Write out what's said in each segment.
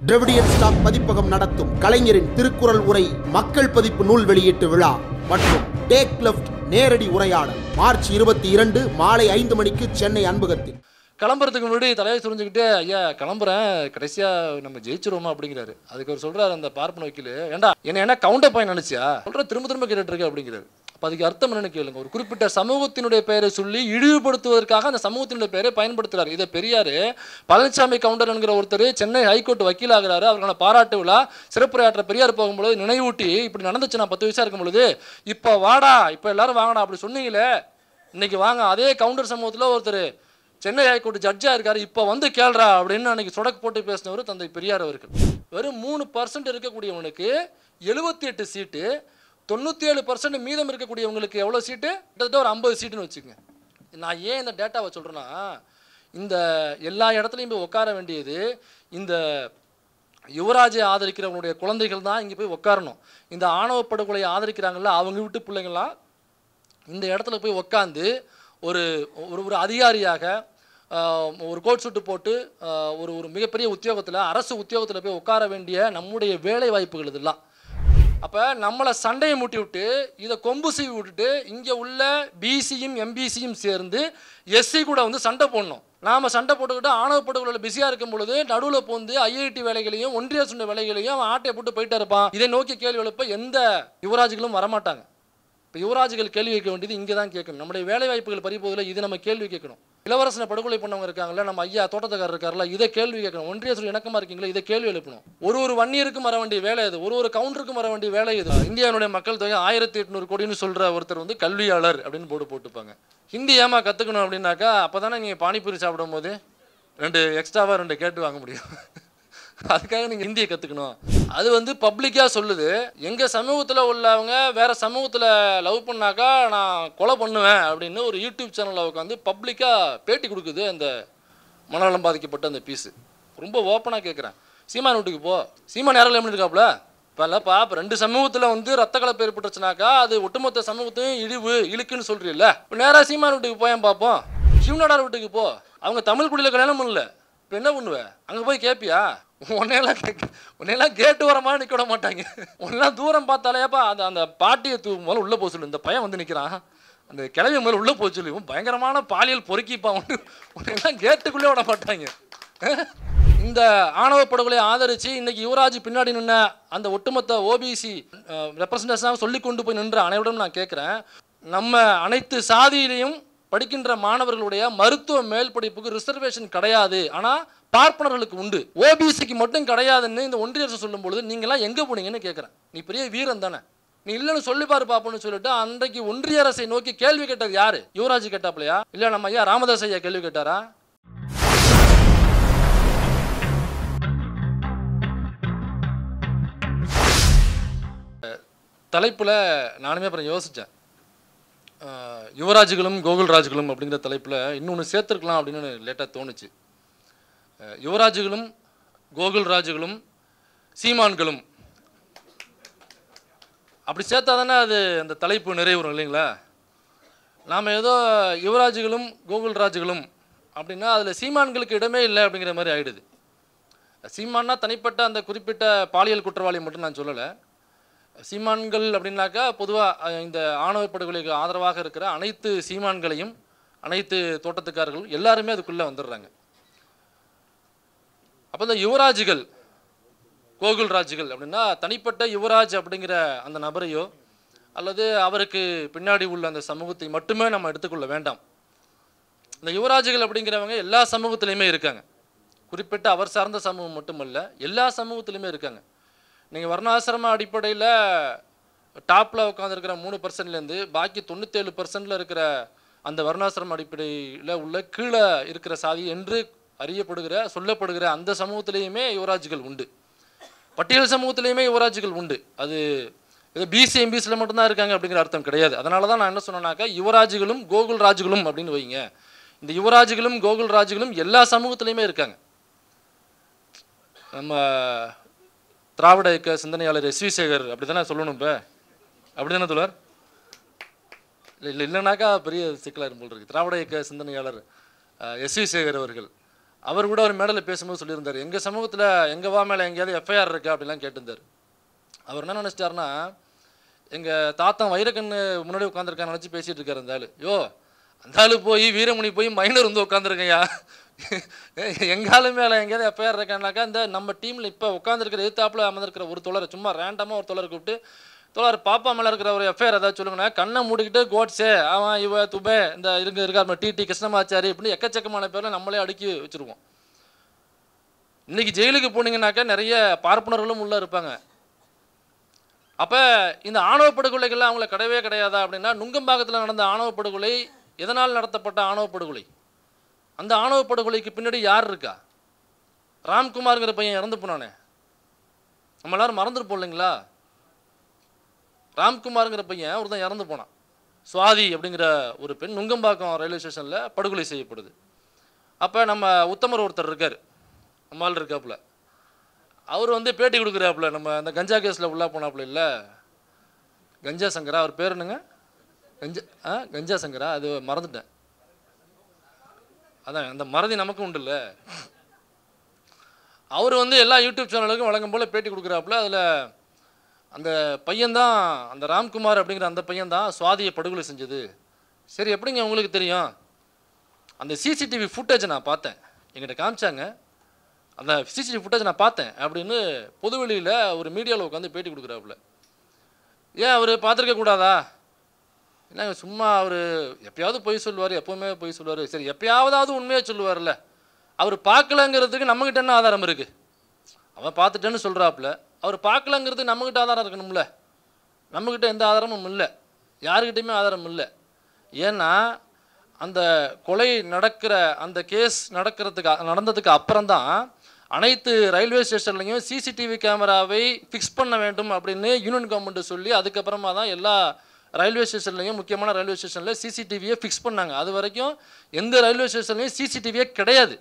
Dravidian stock பதிப்பகம் நடத்தும் கலைஞரின் திருக்குறள் உரை மக்கள் பதிப்பு நூல் வெளியீட்டு விழா மற்றும் டேக் லெஃப்ட் நேரடி உரையாடல் மார்ச் 22 மாலை 5 மணிக்கு சென்னை அன்பகத்தில். கிளம்புறதுக்கு முன்னாடி தலையை சுரிஞ்சுக்கிட்டு ஐயா கிளம்புறேன் கடைசியா நம்ம ஜெயிச்சிருவோமா அப்படிங்கிறாரு. அதுக்கு அவர் சொல்றாரு அந்த பார்ப்பன வக்கீல், ஏண்டா என்ன கவுண்டர் பாயிண்ட் நினைச்சியா சொல்ற திரும்ப திரும்ப கேட்டுட்டு இருக்க அப்படிங்கிறாரு. அப்போ அதுக்கு அர்த்தம் என்னன்னு கேளுங்க. ஒரு குறிப்பிட்ட சமூகத்தினுடைய பெயரை சொல்லி இழிவுபடுத்துவதற்காக அந்த சமூகத்தினுடைய பெயரை பயன்படுத்துறாரு. இதை பெரியார் பழனிசாமி கவுண்டர் என்கிற ஒருத்தர் சென்னை ஹைகோர்ட் வக்கீல் ஆகிறாரு. அவருக்கான பாராட்டு விழா சிறப்புரையாற்ற பெரியார் போகும்போது நினைவூட்டி இப்படி நடந்துச்சு நான் 10 வயசா இருக்கும் பொழுது, இப்போ வாடா இப்போ எல்லாரும் வாங்கடா அப்படி சொன்னீங்களே இன்னைக்கு வாங்க. அதே கவுண்டர் சமூகத்தில் ஒருத்தர் சென்னை ஹைகோர்ட் ஜட்ஜா இருக்காரு, இப்போ வந்து கேள்றா அப்படின்னு அன்னைக்கு சொடக்கு போட்டு பேசினவர் தந்தை பெரியார் அவர்கள். வெறும் 3% இருக்கக்கூடியவனுக்கு 78 சீட்டு, 97% மீதம் இருக்கக்கூடியவங்களுக்கு எவ்வளோ சீட்டு, கிட்டத்தட்ட ஒரு 50 சீட்டுன்னு வச்சுக்கோங்க. நான் ஏன் இந்த டேட்டாவை சொல்கிறேன்னா, இந்த எல்லா இடத்துலையும் போய் உட்கார வேண்டியது இந்த யுவராஜை ஆதரிக்கிறவங்களுடைய குழந்தைகள் தான் இங்கே போய் உட்காரணும். இந்த ஆணவ படுகொலையை ஆதரிக்கிறாங்கல்ல அவங்க வீட்டு பிள்ளைங்களாம் இந்த இடத்துல போய் உட்காந்து ஒரு ஒரு அதிகாரியாக ஒரு கோட் சூட்டு போட்டு ஒரு ஒரு மிகப்பெரிய உத்தியோகத்தில் அரசு உத்தியோகத்தில் போய் உட்கார வேண்டிய நம்முடைய வேலை வாய்ப்புகள் இதெல்லாம். அப்போ நம்மளை சண்டையை மூட்டி விட்டு இதை கொம்பு சீவி விட்டுட்டு இங்கே உள்ள பிசியும் எம்பிசியும் சேர்ந்து எஸ்சி கூட வந்து சண்டை போடணும். நாம் சண்டை போட்டுக்கிட்டு ஆணவ படுகொலையில் பிஸியாக இருக்கும் பொழுது நடுவில் போந்து ஐஐடி வேலைகளையும் ஒன்றிய அரசு வேலைகளையும் அவன் ஆட்டையை போட்டு போயிட்டே இருப்பான். இதை நோக்கி கேள்வி எழுப்ப எந்த யுவராஜ்களும் வரமாட்டாங்க. இப்போ யுவராஜ்கள் கேள்வி கேட்க வேண்டியது இங்கே தான் கேட்கணும். நம்முடைய வேலை வாய்ப்புகள் பறிப்பதில் இது நம்ம கேள்வி கேட்கணும். இளவரசனை படுகொலை பண்ணவங்க இருக்காங்கல்ல, நம்ம ஐயா தோட்டத்துக்காரர் இருக்காருல்ல, இதை கேள்வி கேட்கணும். ஒன்றிய அரசு இணக்கமாக இருக்கீங்களா, இதை கேள்வி எழுப்பணும். ஒரு வன்னியருக்கும் வர வேண்டிய வேலை இது, ஒரு கவுண்டருக்கும் வர வேண்டிய வேலை இது. இந்தியாவுடைய மக்கள் தொகை 1800 கோடின்னு சொல்கிற ஒருத்தர் வந்து கல்வியாளர் அப்படின்னு போட்டுப்பாங்க. ஹிந்தி ஏமா கற்றுக்கணும் அப்படின்னாக்கா அப்போ தானே நீங்கள் பானிபூரி சாப்பிடும் போது 2 எக்ஸ்ட்ராவாக 2 கேட்டு வாங்க முடியும். அதுக்காக நீங்கள் ஹிந்தியை கற்றுக்கணும். அது வந்து பப்ளிக்காக சொல்லுது. எங்கள் சமூகத்தில் உள்ளவங்க வேறு சமூகத்தில் லவ் பண்ணாக்கா நான் கொலை பண்ணுவேன் அப்படின்னு ஒரு யூடியூப் சேனலில் உட்காந்து பப்ளிக்காக பேட்டி கொடுக்குது அந்த மனநலம் பாதிக்கப்பட்ட அந்த பீஸு. ரொம்ப ஓப்பனாக கேட்குறேன், சீமான் வீட்டுக்கு போ. சீமான் யாரும் எப்படி இருக்காப்புல இப்போ இல்லைப்பா. இப்போ 2 சமூகத்தில் வந்து ரத்த கலப்பு ஏற்பட்டுச்சுனாக்கா அது ஒட்டுமொத்த சமூகத்தையும் இழுக்குன்னு சொல்கிறீல்ல. இப்போ நேராக சீமான் வீட்டுக்கு போயேன் பார்ப்போம். சிவநாடார் வீட்டுக்கு போ. அவங்க தமிழ் குடியில் கல்யாணம் பண்ணல. இப்போ என்ன பண்ணுவேன்? அங்கே போய் கேட்பியா? உன்னையெல்லாம் கேட்டு வரமா நிற்க விட மாட்டாங்க. உன்னெல்லாம் தூரம் பார்த்தாலேப்பா அந்த பாட்டியை முதல்ல உள்ளே போக சொல்லு. இந்த பையன் வந்து நிற்கிறான், அந்த கிளவி முதல்ல உள்ளே போக சொல்லி பயங்கரமான பாலியல் பொறுக்கிப்பா உன்னையெல்லாம் கேட்டுக்குள்ளே விட மாட்டாங்க. இந்த ஆணவ படுகொலை ஆதரித்து இன்னைக்கு யுவராஜ் பின்னாடி நின்ன அந்த ஒட்டுமொத்த ஓபிசி ரெப்ரசன்டேஷனாக சொல்லி கொண்டு போய் நின்ற அனைவரும் நான் கேட்குறேன், நம்ம அனைத்து சாதியிலையும் படிக்கின்ற மாணவர்களுடைய மருத்துவ மேல் படிப்புக்கு ரிசர்வேஷன் கிடையாது, ஆனால் பார்ப்பனர்களுக்கு உண்டு. ஓபிசிக்கு மட்டும் கிடையாதுன்னு இந்த ஒன்றிய அரசு சொல்லும் பொழுது நீங்களாம் எங்கே போனீங்கன்னு கேட்குறேன். நீ பெரிய வீரன் தானே, நீ இல்லைன்னு சொல்லி பாரு பாப்போன்னு சொல்லிட்டு அன்றைக்கு ஒன்றிய அரசை நோக்கி கேள்வி கேட்டது யாரு? யுவராஜ் கேட்டாப்லையா, இல்லை நம்ம ஐயா ராமதாஸ் ஐயா கேள்வி கேட்டாரா? தலைப்பில் நானுமே அப்புறம் யோசித்தேன், யுவராஜ்களும் கோகுல்ராஜ்களும் அப்படிங்கிற தலைப்பில் இன்னொன்று சேர்த்துருக்கலாம் அப்படின்னு லேட்டாக தோணுச்சு. யுவராஜ்களும் கோகுல்ராஜ்களும் சீமான்களும் அப்படி சேர்த்தா தானே அது அந்த தலைப்பு நிறைவுறும் இல்லைங்களா? நாம் ஏதோ யுவராஜ்களும் கோகுல்ராஜ்களும் அப்படின்னா அதில் சீமான்களுக்கு இடமே இல்லை அப்படிங்கிற மாதிரி ஆகிடுது. சீமான்னா தனிப்பட்ட அந்த குறிப்பிட்ட பாலியல் குற்றவாளி மட்டும் நான் சொல்லலை. சீமான்கள் அப்படின்னாக்கா பொதுவாக இந்த ஆணவ படுகொலைக்கு ஆதரவாக இருக்கிற அனைத்து சீமான்களையும் அனைத்து தோட்டத்துக்காரர்களும் எல்லாருமே அதுக்குள்ளே வந்துடுறாங்க. அப்போ இந்த யுவராஜ்கள் கோகுல்ராஜ்கள் அப்படின்னா தனிப்பட்ட யுவராஜ் அப்படிங்கிற அந்த நபரையோ அல்லது அவருக்கு பின்னாடி உள்ள அந்த சமூகத்தை மட்டுமே நம்ம எடுத்துக்கொள்ள வேண்டாம். இந்த யுவராஜ்கள் அப்படிங்கிறவங்க எல்லா சமூகத்திலையுமே இருக்காங்க. குறிப்பிட்ட அவர் சார்ந்த சமூகம் மட்டுமல்ல, எல்லா சமூகத்திலையுமே இருக்காங்க. நீங்கள் வர்ணாசிரம அடிப்படையில் டாப்பில் உட்காந்துருக்கிற 3%லேருந்து பாக்கி 97%ல் இருக்கிற அந்த வர்ணாசிரம அடிப்படையில் உள்ள கீழே இருக்கிற சாதி என்று அறியப்படுகிற சொல்லப்படுகிற அந்த சமூகத்திலேயுமே யுவராஜ்கள் உண்டு. பட்டியல் சமூகத்திலேயுமே யுவராஜ்கள் உண்டு. அது இது பிசி எம்பிசியில் மட்டும்தான் இருக்காங்க அப்படிங்கிற அர்த்தம் கிடையாது. அதனால தான் நான் என்ன சொன்னேன்னாக்கா யுவராஜ்களும் கோகுல்ராஜ்களும் அப்படின்னு வைங்க. இந்த யுவராஜ்களும் கோகுல்ராஜ்களும் எல்லா சமூகத்திலையுமே இருக்காங்க. நம்ம திராவிட இயக்க சிந்தனையாளர் எஸ்வி சேகர் அப்படி தானே சொல்லணும். இப்போ அப்படி தானே தோழர்? இல்லைனாக்கா பெரிய சிக்கலாக இருக்கும் போல் இருக்குது. திராவிட இயக்க சிந்தனையாளர் எஸ்வி சேகர் அவர்கள் அவர் கூட ஒரு மேடையில் பேசும்போது சொல்லியிருந்தார், எங்கள் சமூகத்தில் எங்கள் வா மேலே எங்கேயாவது எஃப்ஐஆர் இருக்கா அப்படிலாம் கேட்டிருந்தார். அவர் என்ன நினச்சிட்டாருன்னா, எங்கள் தாத்தா வைரக்கண்ணு முன்னாடி உட்காந்துருக்கான்னு நினச்சி பேசிகிட்டு இருக்காரு அந்த ஆள். யோ அந்த ஆள் போய் வீரமணி போய் மைனர் வந்து உட்காந்துருக்கையா, எங்காலு மேலே எங்கேயாவது எஃப்ஐஆர் இருக்கான்னாக்கா இந்த நம்ம டீமில் இப்போ உட்காந்துருக்கிற எதிர்த்தாப்பில் அமர்ந்திருக்கிற ஒரு தோழரை சும்மா ரேண்டமாக ஒரு தோழரை கூப்பிட்டு, தோழர் பாப்பா மேலே இருக்கிற ஒரு எஃப்ஐஆர் ஏதாவது சொல்லுங்கன்னா, கண்ணை மூடிக்கிட்டு கோட்ஸே அவன் இவ துபே இந்த இருக்கார் டிடி கிருஷ்ணமாச்சாரி இப்படின்னு எக்கச்சக்கமான பேரில் நம்மளே அடுக்கி வச்சுருவோம். இன்றைக்கி ஜெயிலுக்கு போனீங்கன்னாக்கா நிறைய பார்ப்பனர்களும் உள்ளே இருப்பாங்க. அப்போ இந்த ஆணவ படுகொலைகள்லாம் அவங்கள கிடையவே கிடையாதா அப்படின்னா, நுங்கம்பாக்கத்தில் நடந்த ஆணவ படுகொலை எதனால் நடத்தப்பட்ட ஆணவ படுகொலை? அந்த ஆணவ படுகொலைக்கு பின்னாடி யார் இருக்கா? ராம்குமார்ங்கிற பையன் இறந்து போனானே, நம்ம எல்லாரும் மறந்துருப்போம் இல்லைங்களா? ராம்குமார்ங்கிற பையன் ஒருத்தன் இறந்து போனான். சுவாதி அப்படிங்கிற ஒரு பெண் நுங்கம்பாக்கம் ரயில்வே ஸ்டேஷனில் படுகொலை செய்யப்படுது. அப்போ நம்ம உத்தமர் ஒருத்தர் இருக்கார், நம்மால் இருக்காப்புல, அவர் வந்து பேட்டி கொடுக்குறாப்புல, நம்ம அந்த கஞ்சா கேஸில் உள்ளே போனாப்புல இல்லை, கஞ்சா சங்கரா அவர் பேர் என்னங்க, கஞ்சா சங்கரா, அது மறந்துட்டேன். அதான் அந்த மறதி நமக்கும் உண்டு இல்லை. அவர் வந்து எல்லா யூடியூப் சேனலுக்கும் வழங்கும் போல் பேட்டி கொடுக்குறாப்புல. அதில் அந்த பையன்தான், அந்த ராம்குமார் அப்படிங்கிற அந்த பையன்தான் சுவாதியை படுகொலை செஞ்சது. சரி, எப்படிங்க உங்களுக்கு தெரியும்? அந்த சிசிடிவி ஃபுட்டேஜை நான் பார்த்தேன், எங்கிட்ட காமிச்சாங்க, அந்த சிசிடிவி ஃபுட்டேஜ் நான் பார்த்தேன் அப்படின்னு பொதுவெளியில் ஒரு மீடியாவில் உட்காந்து பேட்டி கொடுக்குறாப்புல. ஏன் அவர் பார்த்துருக்க கூடாதா? என்ன சும்மா அவர் எப்பயாவது பொய் சொல்லுவார், எப்போவுமே பொய் சொல்லுவார். சரி, எப்பயாவதாவது உண்மையாக சொல்லுவார்ல, அவர் பார்க்கலங்கிறதுக்கு நம்மக்கிட்ட என்ன ஆதாரம் இருக்குது? அவன் பார்த்துட்டேன்னு சொல்கிறாப்புல, அவர் பார்க்கலங்கிறதுக்கு நம்மக்கிட்ட ஆதாரம் இருக்கணும்ல. நம்மக்கிட்ட எந்த ஆதாரமும் இல்லை, யாருக்கிட்டையுமே ஆதாரம் இல்லை. ஏன்னா அந்த கொலை நடக்கிற அந்த கேஸ் நடந்ததுக்கு அப்புறம்தான் அனைத்து ரயில்வே ஸ்டேஷன்லையும் சிசிடிவி கேமராவை ஃபிக்ஸ் பண்ண வேண்டும் அப்படின்னு யூனியன் கவர்மெண்ட்டு சொல்லி, அதுக்கப்புறமா தான் எல்லா ரயில்வே ஸ்டேஷன்லையும் முக்கியமான ரயில்வே ஸ்டேஷனில் சிசிடிவியை ஃபிக்ஸ் பண்ணாங்க. அது வரைக்கும் எந்த ரயில்வே ஸ்டேஷன்லையும் சிசிடிவியே கிடையாது.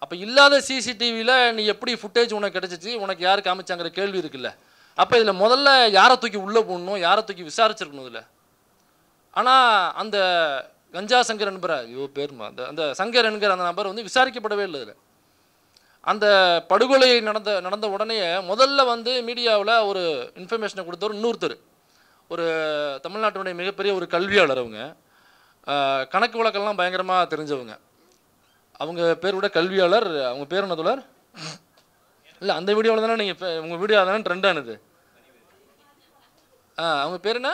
அப்போ இல்லாத சிசிடிவியில் நீ எப்படி ஃபுட்டேஜ் உனக்கு கிடச்சிச்சு, உனக்கு யார் காமிச்சாங்கிற கேள்வி இருக்குல்ல. அப்போ இதில் முதல்ல யாரை தூக்கி உள்ளே போடணும், யாரை தூக்கி விசாரிச்சிருக்கணும் இதில். ஆனால் அந்த கஞ்சா சங்கர் என்பற பேருமா அந்த சங்கர் என்கிற அந்த நபர் வந்து விசாரிக்கப்படவே இல்லை. இதில் அந்த படுகொலை நடந்த உடனே முதல்ல வந்து மீடியாவில் ஒரு இன்ஃபர்மேஷனை கொடுத்தவர் இன்னொருத்தர், ஒரு தமிழ்நாட்டினுடைய மிகப்பெரிய ஒரு கல்வியாளர். அவங்க கணக்கு வழக்கெல்லாம் பயங்கரமாக தெரிஞ்சவங்க. அவங்க பேர் கூட கல்வியாளர். அவங்க பேர் என்ன தோழர்? இல்லை, அந்த வீடியோவில் தானே நீங்கள் உங்கள் வீடியோ தானே ட்ரெண்ட் ஆனது. அவங்க பேர் என்ன?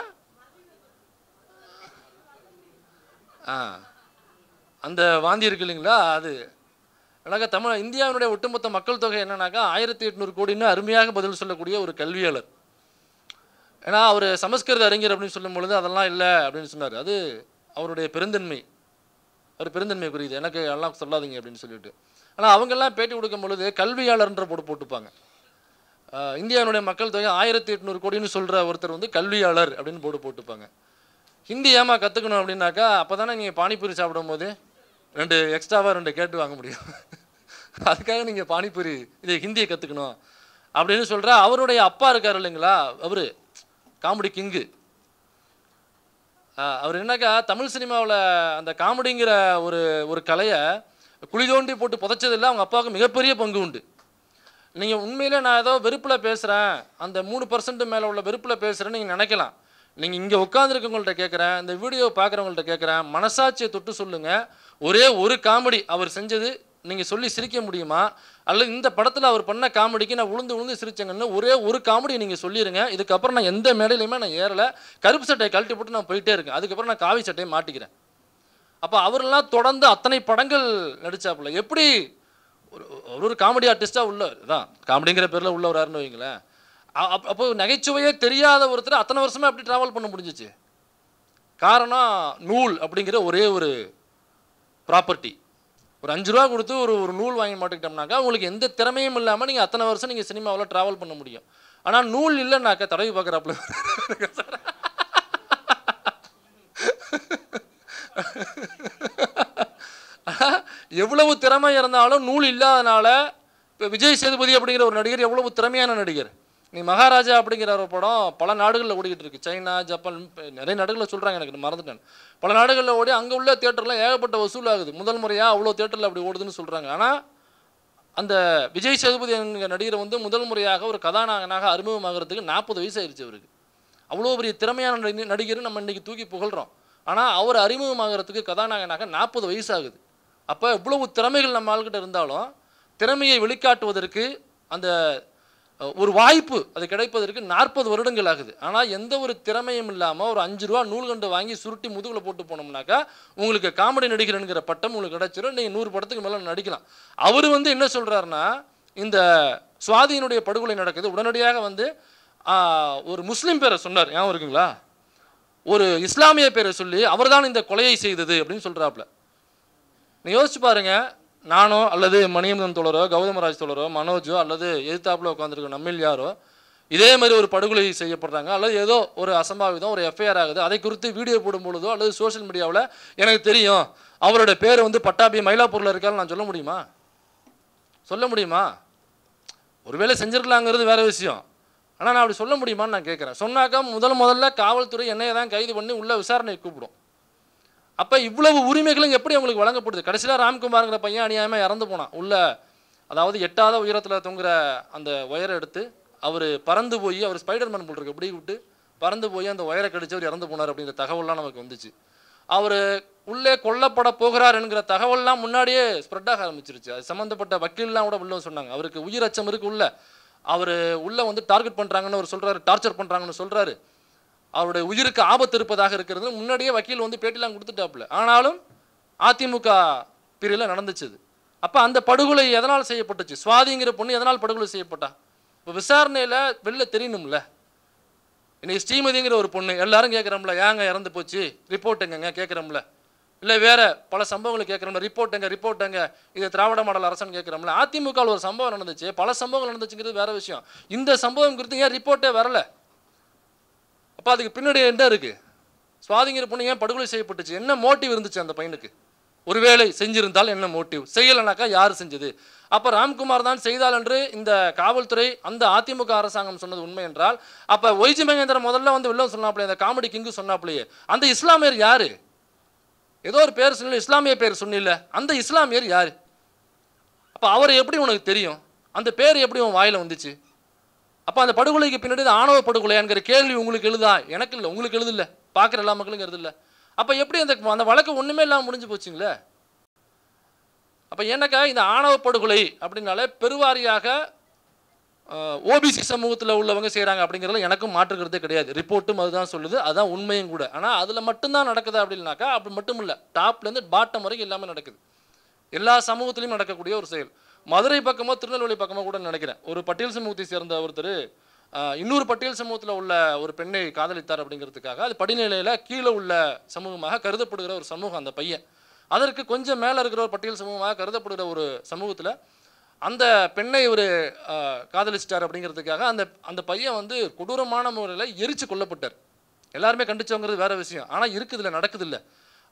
அந்த வாந்தி இருக்கு இல்லைங்களா, அது எனக்கு இந்தியாவினுடைய ஒட்டுமொத்த மக்கள் தொகை என்னன்னாக்கா 1800 கோடின்னு அருமையாக பதில் சொல்லக்கூடிய ஒரு கல்வியாளர். ஏன்னா அவர் சமஸ்கிருத அறிஞர் அப்படின்னு சொல்லும் பொழுது அதெல்லாம் இல்லை அப்படின்னு சொன்னார். அது அவருடைய பெருந்தன்மை, அவர் பெருந்தன்மை புரியுது, எனக்கு எல்லாம் சொல்லாதீங்க அப்படின்னு சொல்லிட்டு. ஆனால் அவங்கெல்லாம் பேட்டி கொடுக்கும் பொழுது கல்வியாளர்ன்ற போட்டுப்பாங்க. இந்தியாவினுடைய மக்கள் தொகை 1800 கோடின்னு சொல்கிற ஒருத்தர் வந்து கல்வியாளர் அப்படின்னு போட்டுப்பாங்க. ஹிந்தி ஏமா கற்றுக்கணும் அப்படின்னாக்கா, அப்போ தானே நீங்கள் பானிபூரி சாப்பிடும் போது 2 எக்ஸ்ட்ராவாக 2 கேட்டு வாங்க முடியும். அதுக்காக நீங்கள் பானிபூரி இது ஹிந்தியை கற்றுக்கணும் அப்படின்னு சொல்கிற அவருடைய அப்பா இருக்கார் இல்லைங்களா, அவர் காமெடி கிங்கு. அவர் என்னக்கா தமிழ் சினிமாவில் அந்த காமெடிங்கிற ஒரு கலையை குழி தோண்டி போட்டு புதைச்சதில்லை. அவங்க அப்பாவுக்கு மிகப்பெரிய பங்கு உண்டு. நீங்கள் உண்மையிலே நான் ஏதோ வெறுப்பில் பேசுகிறேன், அந்த 3% மேலே உள்ள வெறுப்பில் பேசுகிறேன்னு நீங்கள் நினைக்கலாம். நீங்கள் இங்கே உட்காந்துருக்கவங்கள்ட்ட கேட்குறேன், இந்த வீடியோ பார்க்குறவங்கள்ட்ட கேட்குறேன், மனசாட்சியை தொட்டு சொல்லுங்கள், ஒரே ஒரு காமெடி அவர் செஞ்சது நீங்கள் சொல்லி சிரிக்க முடியுமா? அல்லது இந்த படத்தில் அவர் பண்ண காமெடிக்கு நான் உளுந்து சிரிச்சேங்கன்னு ஒரே ஒரு காமெடியை நீங்கள் சொல்லிடுங்க. இதுக்கப்புறம் நான் எந்த மேடையிலையுமே நான் ஏறலை, கருப்பு சட்டையை கழட்டி போட்டு நான் போயிட்டே இருக்கேன், அதுக்கப்புறம் நான் காவி சட்டையை மாட்டிக்கிறேன். அப்போ அவரெல்லாம் தொடர்ந்து அத்தனை படங்கள் நடித்தாப்புல. எப்படி ஒரு காமெடி ஆர்டிஸ்ட்டாக உள்ள தான் காமெடிங்கிற பேரில் உள்ளவராருன்னு வைங்களேன். அப்போ நகைச்சுவையே தெரியாத ஒருத்தர் அத்தனை வருஷமாக எப்படி ட்ராவல் பண்ண முடிஞ்சிச்சு? காரணம் நூல் அப்படிங்கிற ஒரே ஒரு ப்ராப்பர்ட்டி. ஒரு 5 ரூபா கொடுத்து ஒரு நூல் வாங்கி மாட்டிக்கிட்டோம்னாக்கா உங்களுக்கு எந்த திறமையும் இல்லாமல் நீங்கள் அத்தனை வருஷம் நீங்கள் சினிமாவில் ட்ராவல் பண்ண முடியும். ஆனால் நூல் இல்லைன்னாக்கா தடவி பார்க்குறாப்புல எவ்வளவு திறமை இருந்தாலும் நூல் இல்லாதனால இப்போ விஜய் சேதுபதி அப்படிங்கிற ஒரு நடிகர் எவ்வளவு திறமையான நடிகர், நீ மகாராஜா அப்படிங்கிற ஒரு படம் பல நாடுகளில் ஓடிக்கிட்டு இருக்கு. சைனா, ஜப்பான், நிறைய நாடுகளில் சொல்கிறாங்க, எனக்கு மறந்துட்டேன். பல நாடுகளில் ஓடி அங்கே உள்ள தியேட்டர்லாம் ஏகப்பட்ட வசூல் ஆகுது. முதல் முறையாக அவ்வளோ தியேட்டரில் அப்படி ஓடுதுன்னு சொல்கிறாங்க. ஆனால் அந்த விஜய் சேதுபதி என்கிற நடிகர் வந்து முதல் முறையாக ஒரு கதாநாயகனாக அறிமுகமாகிறதுக்கு 40 வயசு ஆயிடுச்சு அவருக்கு. அவ்வளோ பெரிய திறமையான நடிகர் நம்ம இன்றைக்கி தூக்கி புகழ்கிறோம். ஆனால் அவர் அறிமுகமாகிறதுக்கு கதாநாயகனாக 40 வயசு ஆகுது. அப்போ இவ்வளவு திறமைகள் நம்ம ஆள்கிட்ட இருந்தாலும் திறமையை வெளிக்காட்டுவதற்கு அந்த ஒரு வாய்ப்பு அது கிடைப்பதற்கு 40 வருடங்கள் ஆகுது. ஆனால் எந்த ஒரு திறமையும் இல்லாமல் ஒரு 5 ரூபா நூல்கண்டு வாங்கி சுருட்டி முதுகில் போட்டு போனோம்னாக்கா உங்களுக்கு காமெடி நடிகர்ங்கிற பட்டம் உங்களுக்கு கிடைச்சிடும். நீங்கள் 100 படத்துக்கு மேலே நடிக்கலாம். அவர் வந்து என்ன சொல்கிறாருன்னா, இந்த சுவாதியினுடைய படுகொலை நடக்குது, உடனடியாக வந்து ஒரு முஸ்லீம் பேரை சொன்னார், ஞாபகம் இருக்குங்களா? ஒரு இஸ்லாமிய பேரை சொல்லி அவர் தான் இந்த கொலையை செய்தது அப்படின்னு சொல்கிறாப்புல. நீ யோசிச்சு பாருங்க, நானோ அல்லது மணியந்தன் தோழரோ, கௌதமராஜ் தோழரோ, மனோஜோ அல்லது எதிர்த்தாப்புல உட்காந்துருக்க நம்மில் யாரோ இதே மாதிரி ஒரு படுகொலை செய்யப்படுறாங்க, அல்லது ஏதோ ஒரு அசம்பாவிதம், ஒரு எஃப்ஐஆர் ஆகுது, அதை குறித்து வீடியோ போடும் பொழுதோ அல்லது சோஷியல் மீடியாவில் எனக்கு தெரியும் அவரோட பேர் வந்து பட்டாபி மயிலாப்பூரில் இருக்கான்னு நான் சொல்ல முடியுமா? சொல்ல முடியுமா? ஒருவேளை செஞ்சிருக்கலாங்கிறது வேற விஷயம். ஆனால் நான் அப்படி சொல்ல முடியுமான்னு நான் கேட்குறேன். சொன்னாக்கா முதல்ல காவல்துறை என்னையை தான் கைது பண்ணி உள்ள விசாரணை கூப்பிடும். அப்போ இவ்வளவு உரிமைகளும் எப்படி அவங்களுக்கு வழங்கப்படுது? கடைசியில் ராம்குமார்ங்கிற பையன் அநியாயமாக இறந்து போனான் உள்ள. அதாவது 8ஆவது உயரத்தில் தொங்குற அந்த ஒயரை எடுத்து அவர் பறந்து போய், அவர் ஸ்பைடர்மேன் போல் இருக்கு, எப்படி விட்டு பறந்து போய் அந்த ஒயரை கடிச்சு அவர் இறந்து போனார் அப்படிங்கிற தகவல்லாம் நமக்கு வந்துச்சு. அவர் உள்ளே கொல்லப்பட போகிறார் என்கிற தகவல்லாம் முன்னாடியே ஸ்ப்ரெட் ஆக ஆரம்பிச்சிருச்சு. அது சம்மந்தப்பட்ட வக்கீல்லாம் கூட உள்ள சொன்னாங்க, அவருக்கு உயிர் அச்சம் இருக்கு உள்ள, அவர் உள்ள வந்து டார்கெட் பண்ணுறாங்கன்னு அவர் சொல்கிறாரு, டார்ச்சர் பண்ணுறாங்கன்னு சொல்கிறாரு, அவருடைய உயிருக்கு ஆபத்து இருப்பதாக இருக்கிறது முன்னாடியே வக்கீல் வந்து பேட்டிலாம் கொடுத்துட்டாப்புல. ஆனாலும் அதிமுக பிரிவில் நடந்துச்சு. அப்போ அந்த படுகொலை எதனால் செய்யப்பட்டுச்சு? சுவாதிங்கிற பொண்ணு எதனால் படுகொலை செய்யப்பட்டா? இப்போ விசாரணையில் வெளில தெரியணும்ல. இன்னைக்கு ஸ்ரீமதிங்கிற ஒரு பொண்ணு எல்லாரும் கேட்குறோம்ல, ஏங்க இறந்து போச்சு, ரிப்போர்ட் எங்கங்க கேட்குறோம்ல, இல்லை வேற பல சம்பவங்களை கேட்குறோம்ல, ரிப்போர்ட் எங்க, இது திராவிட மாடல் அரசன் கேட்குறோம்ல. அதிமுகவில் ஒரு சம்பவம் நடந்துச்சு, பல சம்பவங்கள் நடந்துச்சுங்கிறது வேற விஷயம். இந்த சம்பவம் குறித்து ஏன் ரிப்போர்ட்டே வரல? அப்போ அதுக்கு பின்னாடி என்ன இருக்குது? சுவாதிங்கிற பொண்ணு ஏன் படுகொலை செய்யப்பட்டுச்சு? என்ன மோட்டிவ் இருந்துச்சு அந்த பையனுக்கு? ஒருவேளை செஞ்சிருந்தால் என்ன மோட்டிவ்? செய்யலைனாக்கா யார் செஞ்சது? அப்போ ராம்குமார் தான் செய்தால் என்று இந்த காவல்துறை அந்த அதிமுக அரசாங்கம் சொன்னது உண்மை என்றால், அப்போ ஒய்ஜி மகேந்திரன் முதல்ல வந்து வெளில சொன்னாப்லையே, அந்த காமெடி கிங்கு சொன்னாப்லையே, அந்த இஸ்லாமியர் யாரு? ஏதோ ஒரு பேர் சொன்ன, இஸ்லாமிய பேர் சொன்னில்ல, அந்த இஸ்லாமியர் யாரு? அப்போ அவரை எப்படி உனக்கு தெரியும்? அந்த பேர் எப்படி உன் வாயில் வந்துச்சு? அப்போ அந்த படுகொலைக்கு பின்னாடி ஆணவ படுகொலையாங்கிற கேள்வி உங்களுக்கு எழுதா? எனக்கு இல்லை, உங்களுக்கு எழுதில்லை, பார்க்குற எல்லா மக்களுக்கும் எழுதில்லை. அப்போ எப்படி அந்த வழக்கு ஒன்றுமே இல்லாமல் முடிஞ்சு போச்சுங்களே? அப்போ என்னக்கா இந்த ஆணவ படுகொலை அப்படின்னாலே பெருவாரியாக ஓபிசி சமூகத்தில் உள்ளவங்க செய்கிறாங்க அப்படிங்கிறதுல எனக்கும் மாற்றுக்கிறதே கிடையாது. ரிப்போர்ட்டும் அதுதான் சொல்லுது, அதுதான் உண்மையும் கூட. ஆனால் அதில் மட்டும்தான் நடக்குது அப்படின்னாக்கா அப்படி மட்டும் இல்லை, டாப்லேருந்து பாட்டம் வரைக்கும் எல்லாமே நடக்குது. எல்லா சமூகத்திலையும் நடக்கக்கூடிய ஒரு செயல். மதுரை பக்கமோ திருநெல்வேலி பக்கமோ கூட நினைக்கிறேன், ஒரு பட்டியல் சமூகத்தை சேர்ந்த ஒருத்தர் இன்னொரு பட்டியல் சமூகத்தில் உள்ள ஒரு பெண்ணை காதலித்தார் அப்படிங்கிறதுக்காக அது படிநிலையில் கீழே உள்ள சமூகமாக கருதப்படுகிற ஒரு சமூகம் அந்த பையன். அதற்கு கொஞ்சம் மேலே இருக்கிற ஒரு பட்டியல் சமூகமாக கருதப்படுகிற ஒரு சமூகத்தில் அந்த பெண்ணை ஒரு காதலிச்சிட்டார் அப்படிங்கிறதுக்காக அந்த பையன் வந்து கொடூரமான முறையில் எரிச்சு கொல்லப்பட்டார். எல்லாருமே கண்டிச்சவங்கிறது வேற விஷயம், ஆனால் இருக்குதுல்ல, நடக்குதில்ல.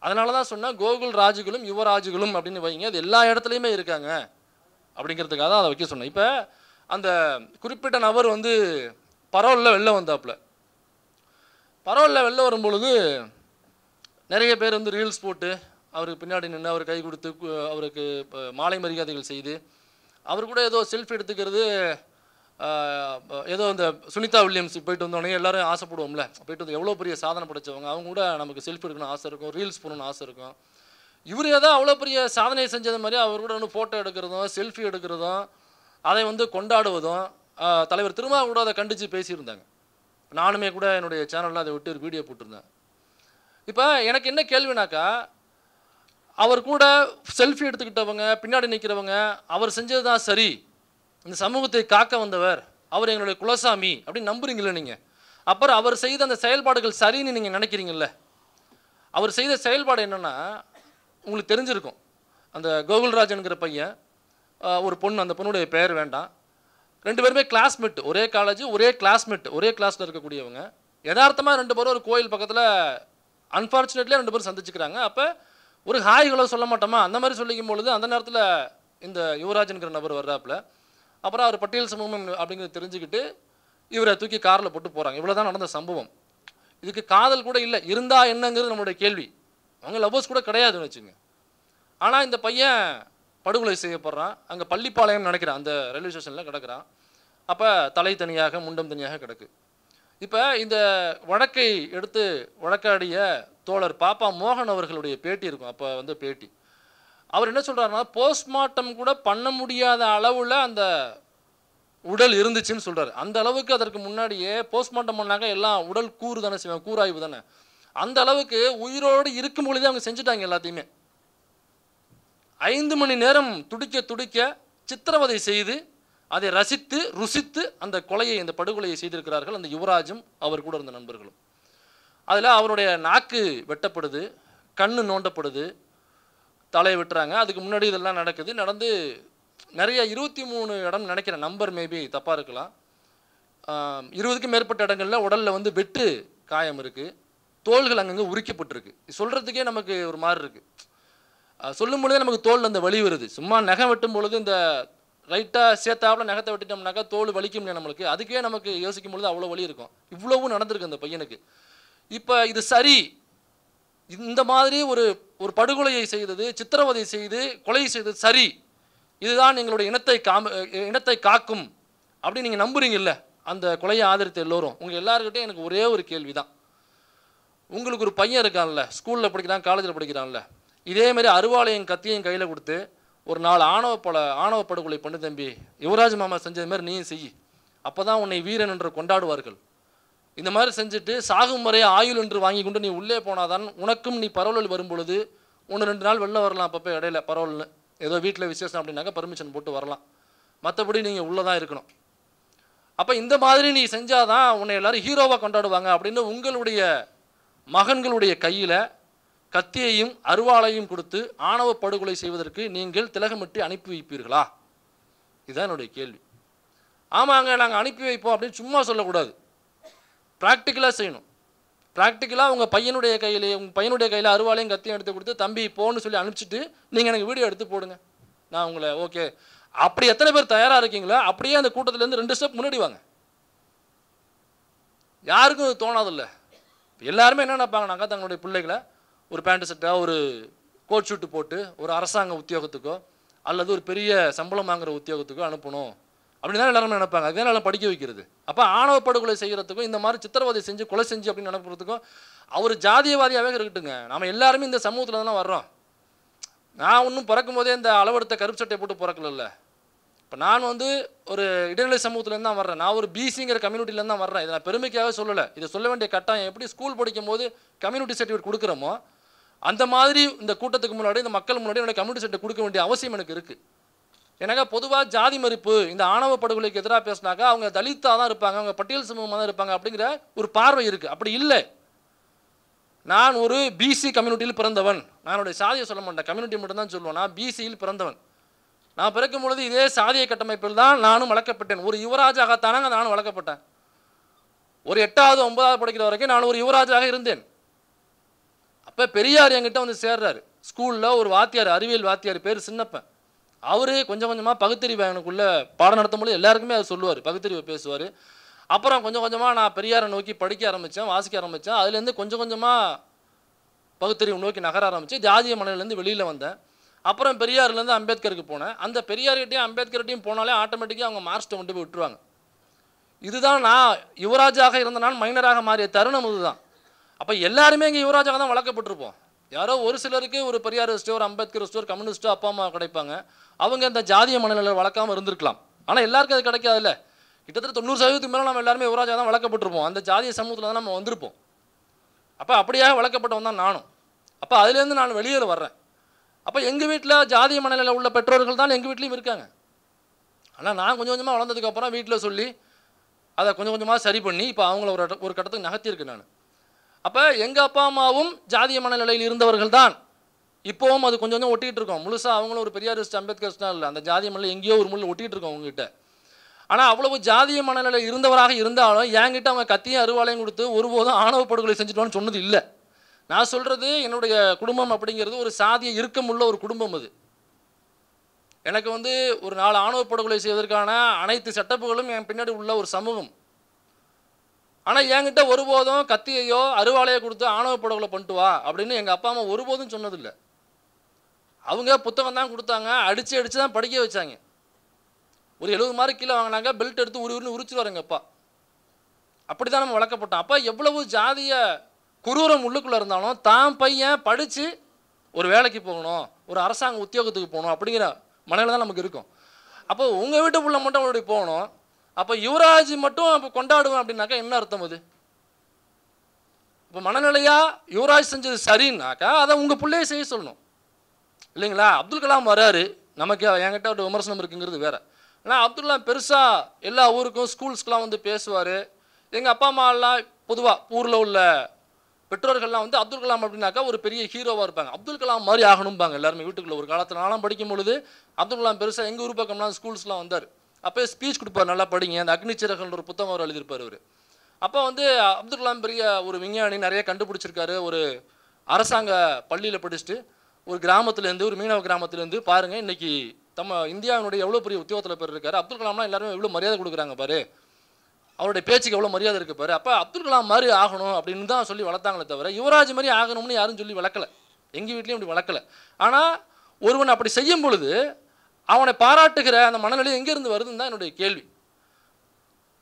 அதனால தான் சொன்னால் கோகுல் ராஜுகளும் யுவராஜுகளும் அப்படின்னு வைங்க, அது எல்லா இடத்துலையுமே இருக்காங்க அப்படிங்கிறதுக்காக தான் அதை வைக்க சொன்னேன். இப்போ அந்த குறிப்பிட்ட நபர் வந்து பரோலில் வெளில வந்தாப்புல. பரோலில் வெளில வரும்பொழுது நிறைய பேர் வந்து ரீல்ஸ் போட்டு அவருக்கு பின்னாடி நின்று அவர் கை கொடுத்து அவருக்கு மாலை மரியாதைகள் செய்து அவர் கூட ஏதோ செல்ஃபி எடுத்துக்கிறது, ஏதோ இந்த சுனிதா வில்லியம்ஸ் போயிட்டு வந்தோடனே எல்லாரும் ஆசைப்படுவோம்ல, போயிட்டு வந்து எவ்வளோ பெரிய சாதனை படைச்சவங்க, அவங்க கூட நமக்கு செல்ஃபி எடுக்கணும்னு ஆசை இருக்கும், ரீல்ஸ் போகணுன்னு ஆசை இருக்கும். இவர் ஏதோ அவ்வளோ பெரிய சாதனை செஞ்சது மாதிரி அவர் கூட வந்து ஃபோட்டோ எடுக்கிறதும் செல்ஃபி எடுக்கிறதும் அதை வந்து கொண்டாடுவதும் தலைவர் திருமாவளவன் கூட அதை கண்டித்து பேசியிருந்தாங்க. நானுமே கூட என்னுடைய சேனலில் அதை விட்டு ஒரு வீடியோ போட்டிருந்தேன். இப்போ எனக்கு என்ன கேள்வினாக்கா, அவர் கூட செல்ஃபி எடுத்துக்கிட்டவங்க பின்னாடி நிற்கிறவங்க அவர் செஞ்சது தான் சரி, இந்த சமூகத்தை காக்க வந்தவர், அவர் எங்களுடைய குலசாமி அப்படின்னு நம்புறீங்களே நீங்கள். அப்புறம் அவர் செய்த அந்த செயல்பாடுகள் சரின்னு நீங்கள் நினைக்கிறீங்கள. அவர் செய்த செயல்பாடு என்னென்னா உங்களுக்கு தெரிஞ்சிருக்கும். அந்த கோகுல்ராஜன்கிற பையன், ஒரு பொண்ணு, அந்த பொண்ணுடைய பெயர் வேண்டாம், 2 பேருமே கிளாஸ்மேட், ஒரே காலேஜ், ஒரே கிளாஸ்மேட், ஒரே கிளாஸில் இருக்கக்கூடியவங்க. யதார்த்தமாக 2 பேரும் ஒரு கோயில் பக்கத்தில் அன்ஃபார்ச்சுனேட்லியாக 2 பேரும் சந்திச்சுக்கிறாங்க. அப்போ ஒரு ஹாய்களோ சொல்ல மாட்டோமா, அந்த மாதிரி சொல்லிக்கும் பொழுது அந்த நேரத்தில் இந்த யுவராஜன்கிற நபர் வர்றாப்புல. அப்புறம் அவர் பட்டியல் சமூகம் அப்படிங்கிறது தெரிஞ்சுக்கிட்டு இவரை தூக்கி காரில் போட்டு போகிறாங்க. இவ்வளோ தான் நடந்த சம்பவம். இதுக்கு காதல் கூட இல்லை, இருந்தா என்னங்கிறது நம்மளுடைய கேள்வி. அவங்க லவ்வர்ஸ் கூட கிடையாதுன்னு வச்சுங்க. ஆனால் இந்த பையன் படுகொலை செய்யப்படுறான். அங்கே பள்ளிப்பாளையம் நினைக்கிறான், அந்த ரயில்வே ஸ்டேஷனில் கிடக்கிறான். அப்போ தலை தனியாக முண்டம் தனியாக கிடக்கு. இப்போ இந்த வழக்கை எடுத்து வழக்காடிய தோழர் பாப்பா மோகன் அவர்களுடைய பேட்டி இருக்கும். அப்போ வந்து பேட்டி அவர் என்ன சொல்கிறாருன்னா, போஸ்ட்மார்ட்டம் கூட பண்ண முடியாத அளவில் அந்த உடல் இருந்துச்சுன்னு சொல்கிறார். அந்த அளவுக்கு அதற்கு முன்னாடியே போஸ்ட்மார்ட்டம் பண்ணாங்க, எல்லாம் உடல் கூறு தானே செய்வாங்க, கூறாய்வு தானே. அந்த அளவுக்கு உயிரோடு இருக்கும் பொழுதே அவங்க செஞ்சுட்டாங்க எல்லாத்தையுமே. 5 மணி நேரம் துடிக்க துடிக்க சித்திரவதை செய்து அதை ரசித்து ருசித்து அந்த கொலையை, இந்த படுகொலையை செய்திருக்கிறார்கள் அந்த யுவராஜும் அவர் கூட இருந்த நண்பர்களும். அதில் அவருடைய நாக்கு வெட்டப்படுது, கண்ணு நோண்டப்படுது, தலையை வெட்டுறாங்க. அதுக்கு முன்னாடி இதெல்லாம் நடந்து நிறைய 23 இடம் நினைக்கிறேன், நம்பர் மேபி தப்பாக இருக்கலாம். 20க்கும் மேற்பட்ட இடங்களில் உடலில் வந்து வெட்டு காயம் இருக்குது, தோள்கள் அங்கங்கே உரிக்கப்பட்டிருக்கு. சொல்கிறதுக்கே நமக்கு ஒரு மாதிரி இருக்குது. சொல்லும் பொழுதே நமக்கு தோல் அந்த வலி வருது. சும்மா நகம் வெட்டும் பொழுது இந்த ரைட்டாக சேர்த்தாப்புல நகத்தை வெட்டிட்டோம்னாக்கா தோல் வலிக்கும் இல்லையா நம்மளுக்கு, அதுக்கே நமக்கு யோசிக்கும் பொழுது அவ்வளோ வலி இருக்கும். இவ்வளவும் நடந்திருக்கு அந்த பையனுக்கு. இப்போ இது சரி, இந்த மாதிரி ஒரு படுகொலையை செய்தது, சித்திரவதை செய்து கொலை செய்தது சரி, இதுதான் எங்களுடைய இனத்தை காக்கும் அப்படின்னு நீங்கள் நம்புறீங்கல்ல அந்த கொலையை ஆதரித்த எல்லோரும். உங்கள் எல்லாருக்கிட்டையும் எனக்கு ஒரே ஒரு கேள்வி தான். உங்களுக்கு ஒரு பையன் இருக்கான்ல, ஸ்கூலில் படிக்கிறான், காலேஜில் படிக்கிறான்ல, இதேமாரி அருவாளையும் கத்தியையும் கையில் கொடுத்து ஒரு 4 ஆணவ படுகொலை பண்ணு தம்பி, யுவராஜ் மாமா செஞ்சது மாதிரி நீயும் செய், அப்போ தான் உன்னை வீரன் என்று கொண்டாடுவார்கள். இந்த மாதிரி செஞ்சுட்டு சாகும் வரை ஆயுள் என்று வாங்கி கொண்டு நீ உள்ளே போனாதான் உனக்கும் நீ பரவலில் வரும் பொழுது 1-2 நாள் வெளில வரலாம். அப்பப்போ இடையில பரவல்னு ஏதோ வீட்டில் விசேஷம் அப்படின்னாக்கா பர்மிஷன் போட்டு வரலாம். மற்றபடி நீங்கள் உள்ளே தான் இருக்கணும். அப்போ இந்த மாதிரி நீ செஞ்சாதான் உன்னை எல்லாரும் ஹீரோவாக கொண்டாடுவாங்க அப்படின்னு உங்களுடைய மகன்களுடைய கையில் கத்தியையும் அருவாளையும் கொடுத்து ஆணவ படுகொலை செய்வதற்கு நீங்கள் திலகமிட்டு அனுப்பி வைப்பீர்களா? இதுதான் என்னுடைய கேள்வி. ஆமாங்க நாங்கள் அனுப்பி வைப்போம் அப்படின்னு சும்மா சொல்லக்கூடாது, ப்ராக்டிக்கலாக செய்யணும். ப்ராக்டிக்கலாக உங்கள் பையனுடைய கையில் அருவாளையும் கத்தியும் எடுத்து கொடுத்து தம்பி போன்னு சொல்லி அனுப்பிச்சிட்டு நீங்கள் எனக்கு வீடியோ எடுத்து போடுங்க, நான் உங்களை ஓகே. அப்படி எத்தனை பேர் தயாராக இருக்கீங்களோ அப்படியே அந்த கூட்டத்திலேருந்து 2 ஸ்டெப் முன்னாடி வாங்க. யாருக்கும் அது தோணாதில்ல. எல்லாருமே என்ன நினைப்பாங்கனாக்கா, தங்களுடைய பிள்ளைகளை ஒரு பேண்ட் சட்டாக ஒரு கோட் ஷூட்டு போட்டு ஒரு அரசாங்க உத்தியோகத்துக்கோ அல்லது ஒரு பெரிய சம்பளம் வாங்குகிற உத்தியோகத்துக்கோ அனுப்பணும் அப்படின்னு தான் எல்லாருமே நினைப்பாங்க. அதுதான் எல்லாம் படிக்க வைக்கிறது. அப்போ ஆணவ படுகொலை செய்கிறதுக்கும் இந்த மாதிரி சித்திரவதை செஞ்சு கொலை செஞ்சு அப்படின்னு நினைக்கிறதுக்கும் அவர் ஜாதியவாதியாகவே இருக்கட்டுங்க. நம்ம எல்லாருமே இந்த சமூகத்தில் தானே வர்றோம். நான் ஒன்றும் பிறக்கும் போதே இந்த அளவெடுத்த கருப்பு சட்டை போட்டு பிறக்கல. இப்போ நான் வந்து ஒரு இடைநிலை சமூகத்துலேருந்து தான் வர்றேன். நான் ஒரு பிசிங்கிற கம்யூனிட்டிலேருந்து தான் வர்றேன். இதை நான் பெருமைக்காக சொல்லலை, இதை சொல்ல வேண்டிய கட்டாயம். எப்படி ஸ்கூல் படிக்கும் போது கம்யூனிட்டி சர்டிஃபிகேட் கொடுக்குறோமோ அந்த மாதிரி இந்த கூட்டத்துக்கு முன்னாடி, இந்த மக்கள் முன்னாடி என்னோட கம்யூனிட்டி சர்டிஃபிகேட் கொடுக்க வேண்டிய அவசியம் எனக்கு இருக்குது. ஏன்னாக்கா பொதுவாக ஜாதி மறுப்பு, இந்த ஆணவ படுகொலைக்கு எதிராக பேசினாக்கா அவங்க தலித்தாக தான் இருப்பாங்க, அவங்க பட்டியல் சமூகமாக தான் இருப்பாங்க அப்படிங்கிற ஒரு பார்வை இருக்குது. அப்படி இல்லை. நான் ஒரு பிசி கம்யூனிட்டியில் பிறந்தவன். நான் என்னுடைய சாதியை சொல்ல மாட்டேன், கம்யூனிட்டி மட்டும் தான் சொல்லுவேன். நான் பிசியில் பிறந்தவன். நான் பிறக்கும் பொழுது இதே சாதிய கட்டமைப்பில் தான் நானும் வளர்க்கப்பட்டேன். ஒரு யுவராஜாகத்தானாங்க நானும் வளர்க்கப்பட்டேன். ஒரு 8வது 9வது படிக்கிற வரைக்கும் நான் ஒரு யுவராஜாக இருந்தேன். அப்போ பெரியார் என்கிட்ட வந்து சேர்றாரு. ஸ்கூலில் ஒரு வாத்தியார், அறிவியல் வாத்தியார், பேர் சின்னப்பன். அவர் கொஞ்சம் கொஞ்சமாக பகுத்தறிவு எனக்குள்ளே பாடம் நடத்தும் பொழுது எல்லாருக்குமே அவர் சொல்லுவார், பகுத்தறிவை பேசுவார். அப்புறம் கொஞ்சம் கொஞ்சமாக நான் பெரியாரை நோக்கி படிக்க ஆரம்பித்தேன், வாசிக்க ஆரம்பித்தேன். அதுலேருந்து கொஞ்சம் கொஞ்சமாக பகுத்தறிவு நோக்கி நகர ஆரம்பித்து ஜாதிய மனநிலேருந்து வெளியில் வந்தேன். அப்புறம் பெரியார்லேருந்து அம்பேத்கருக்கு போனேன். அந்த பெரியார்கிட்டையும் அம்பேத்கர்கிட்டையும் போனாலே ஆட்டோமேட்டிக்காக அவங்க மார்க்ஸ்ட்டை கொண்டு போய் விட்டுருவாங்க. இதுதான் நான் யுவராஜாக இருந்த நான் மைனராக மாறிய தருணம் இதுதான். அப்போ எல்லாருமே இங்கே யுவராஜாக தான் வளர்க்கப்பட்டிருப்போம். யாரோ ஒரு சிலருக்கு ஒரு பெரியாரிஸ்டோ, ஒரு அம்பேத்கரிஸ்டோ, ஒரு கம்யூனிஸ்டோ அப்பா அம்மா கிடைப்பாங்க. அவங்க இந்த ஜாதிய மனநிலை வளர்க்காமல் இருந்திருக்கலாம். ஆனால் எல்லாருக்கும் அது கிடைக்காதுல்ல. கிட்டத்தட்ட 90% மேலே நம்ம எல்லாருமே யுவராஜாக தான் வளர்க்கப்பட்டிருப்போம். அந்த ஜாதிய சமூகத்தில் தான் நம்ம வந்திருப்போம். அப்போ அப்படியாக வளர்க்கப்பட்டவன் தான் நானும். அப்போ அதுலேருந்து நான் வெளியில் வர்றேன். அப்போ எங்கள் வீட்டில் ஜாதிய மனநிலையில் உள்ள பெற்றோர்கள் தான் எங்கள் வீட்லேயும் இருக்காங்க. ஆனால் நான் கொஞ்சம் கொஞ்சமாக வளர்ந்ததுக்கப்புறம் வீட்டில் சொல்லி அதை கொஞ்சம் கொஞ்சமாக சரி பண்ணி இப்போ அவங்கள ஒரு கட்டத்துக்கு நகர்த்தியிருக்கேன் நான். அப்போ எங்கள் அப்பா அம்மாவும் ஜாதிய மனநிலையில் இருந்தவர்கள் தான். இப்போவும் அது கொஞ்சம் கொஞ்சம் ஒட்டிகிட்டு இருக்கோம். முழுசாக அவங்களும் ஒரு பெரியாரிஸ்ட் அம்பேத்கர்ஸ்லாம் இல்லை, அந்த ஜாதிய மனநிலை எங்கேயோ ஒரு முள்ள ஒட்டிகிட்டு இருக்கோம் அவங்ககிட்ட. ஆனால் அவ்வளவு ஜாதிய மனநிலை இருந்தவராக இருந்தாலும் என்கிட்ட அவங்க கத்தியும் அருவாளையும் கொடுத்து ஒருபோதும் ஆணவ படுகொலை செஞ்சுட்டோன்னு சொன்னது இல்லை. நான் சொல்கிறது என்னுடைய குடும்பம் அப்படிங்கிறது ஒரு சாதிய இறுக்கமுள்ள ஒரு குடும்பம். அது எனக்கு வந்து ஒரு 4 ஆணவ படுகொலை செய்வதற்கான அனைத்து செட்டப்புகளும் என் பின்னாடி உள்ள ஒரு சமூகம். ஆனால் என்கிட்ட ஒருபோதும் கத்தியையோ அருவாளையோ கொடுத்து ஆணவ படுகொலை பண்ணிட்டு வா அப்படின்னு எங்கள் அப்பா அம்மா ஒருபோதும் சொன்னதில்லை. அவங்க புத்தகம் தான் கொடுத்தாங்க, அடித்து தான் படிக்க வச்சாங்க. ஒரு 70 மார்க் கீழே வாங்கினாங்க, பெல்ட் எடுத்து உருன்னு உரிச்சிருவார் எங்கள் அப்பா. அப்படி தான் நம்ம வளர்க்கப்பட்டோம். அப்போ எவ்வளவு ஜாதிய குரூரம் உள்ளுக்குள்ளே இருந்தாலும் தான் பையன் படித்து ஒரு வேலைக்கு போகணும், ஒரு அரசாங்க உத்தியோகத்துக்கு போகணும் அப்படிங்கிற மனநிலை தான் நமக்கு இருக்கும். அப்போ உங்கள் வீட்டு பிள்ளை மட்டும் அப்படி போகணும், அப்போ யுவராஜ் மட்டும் இப்போ கொண்டாடுவேன் அப்படின்னாக்கா என்ன அர்த்தம் அது? இப்போ மனநிலையாக யுவராஜ் செஞ்சது சரின்னாக்கா அதை உங்கள் பிள்ளையை செய்ய சொல்லணும் இல்லைங்களா? அப்துல் கலாம் வராரு, நமக்கு என்கிட்ட ஒரு விமர்சனம் இருக்குங்கிறது வேறு. ஆனால் அப்துல் கலாம் பெருசாக எல்லா ஊருக்கும் ஸ்கூல்ஸ்க்கெலாம் வந்து பேசுவார். எங்கள் அப்பா அம்மாலாம் பொதுவாக ஊரில் உள்ள பெற்றோர்கள்லாம் வந்து அப்துல் கலாம் அப்படின்னாக்கா ஒரு பெரிய ஹீரோவாக இருப்பாங்க. அப்துல் கலாம் மாதிரி ஆகணும்பாங்க எல்லாருமே வீட்டுக்குள்ளே. ஒரு காலத்தில் நானும் படிக்கும் பொழுது அப்துல் கலாம் பெருசாக எங்கள் ஊர் பக்கம்லாம் ஸ்கூல்ஸ்லாம் வந்தார். அப்போ ஸ்பீச் கொடுப்பார், நல்லா படிங்க. அந்த அக்னிச்சிறகல்ன்ற ஒரு புத்தகம் அவர் எழுதியிருப்பார் அவர். அப்போ வந்து அப்துல் கலாம் பெரிய ஒரு விஞ்ஞானி, நிறைய கண்டுபிடிச்சிருக்காரு. ஒரு அரசாங்க பள்ளியில் படிச்சுட்டு ஒரு கிராமத்துலேருந்து, ஒரு மீனவ கிராமத்துலேருந்து பாருங்கள் இன்றைக்கி நம்ம இந்தியாவினுடைய எவ்வளோ பெரிய உத்தியோகத்தில் பேர் இருக்காரு. அப்துல் கலாம்லாம் எல்லாருமே எவ்வளோ மரியாதை கொடுக்குறாங்க பாரு, அவருடைய பேச்சுக்கு எவ்வளோ மரியாதை இருக்குது பாரு. அப்போ அப்துல் கலாம் மாதிரி ஆகணும் அப்படின்னு தான் சொல்லி வளர்த்தாங்களே தவிர யுவராஜ் மாதிரி ஆகணும்னு யாரும் சொல்லி வளர்க்கலை. எங்கள் வீட்லேயும் அப்படி வளர்க்கலை. ஆனால் ஒருவன் அப்படி செய்யும் பொழுது அவனை பாராட்டுகிற அந்த மனநிலை எங்கேருந்து வருதுன்னு தான் என்னுடைய கேள்வி.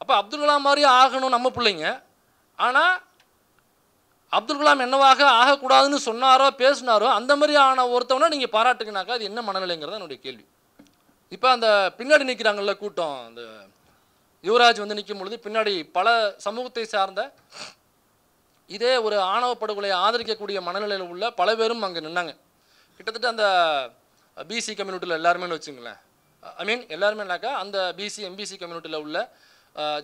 அப்போ அப்துல் கலாம் மாதிரி ஆகணும் நம்ம பிள்ளைங்க, ஆனால் அப்துல் கலாம் என்னவாக ஆகக்கூடாதுன்னு சொன்னாரோ பேசினாரோ அந்த மாதிரி ஆன ஒருத்தவனை நீங்கள் பாராட்டுங்கனாக்கா அது என்ன மனநிலைங்கிறத என்னுடைய கேள்வி. இப்போ அந்த பின்னாடி நிற்கிறாங்கல்ல கூட்டம், அந்த யுவராஜ் வந்து நிற்கும் பொழுது பின்னாடி பல சமூகத்தை சார்ந்த இதே ஒரு ஆணவ படுகொலையை ஆதரிக்கக்கூடிய மனநிலையில் உள்ள பல பேரும் அங்கே நின்னாங்க. கிட்டத்தட்ட அந்த பிசி கம்யூனிட்டியில் எல்லாருமே வச்சுங்களேன், ஐ மீன் எல்லாருமேனாக்கா அந்த பிசி எம்பிசி கம்யூனிட்டியில் உள்ள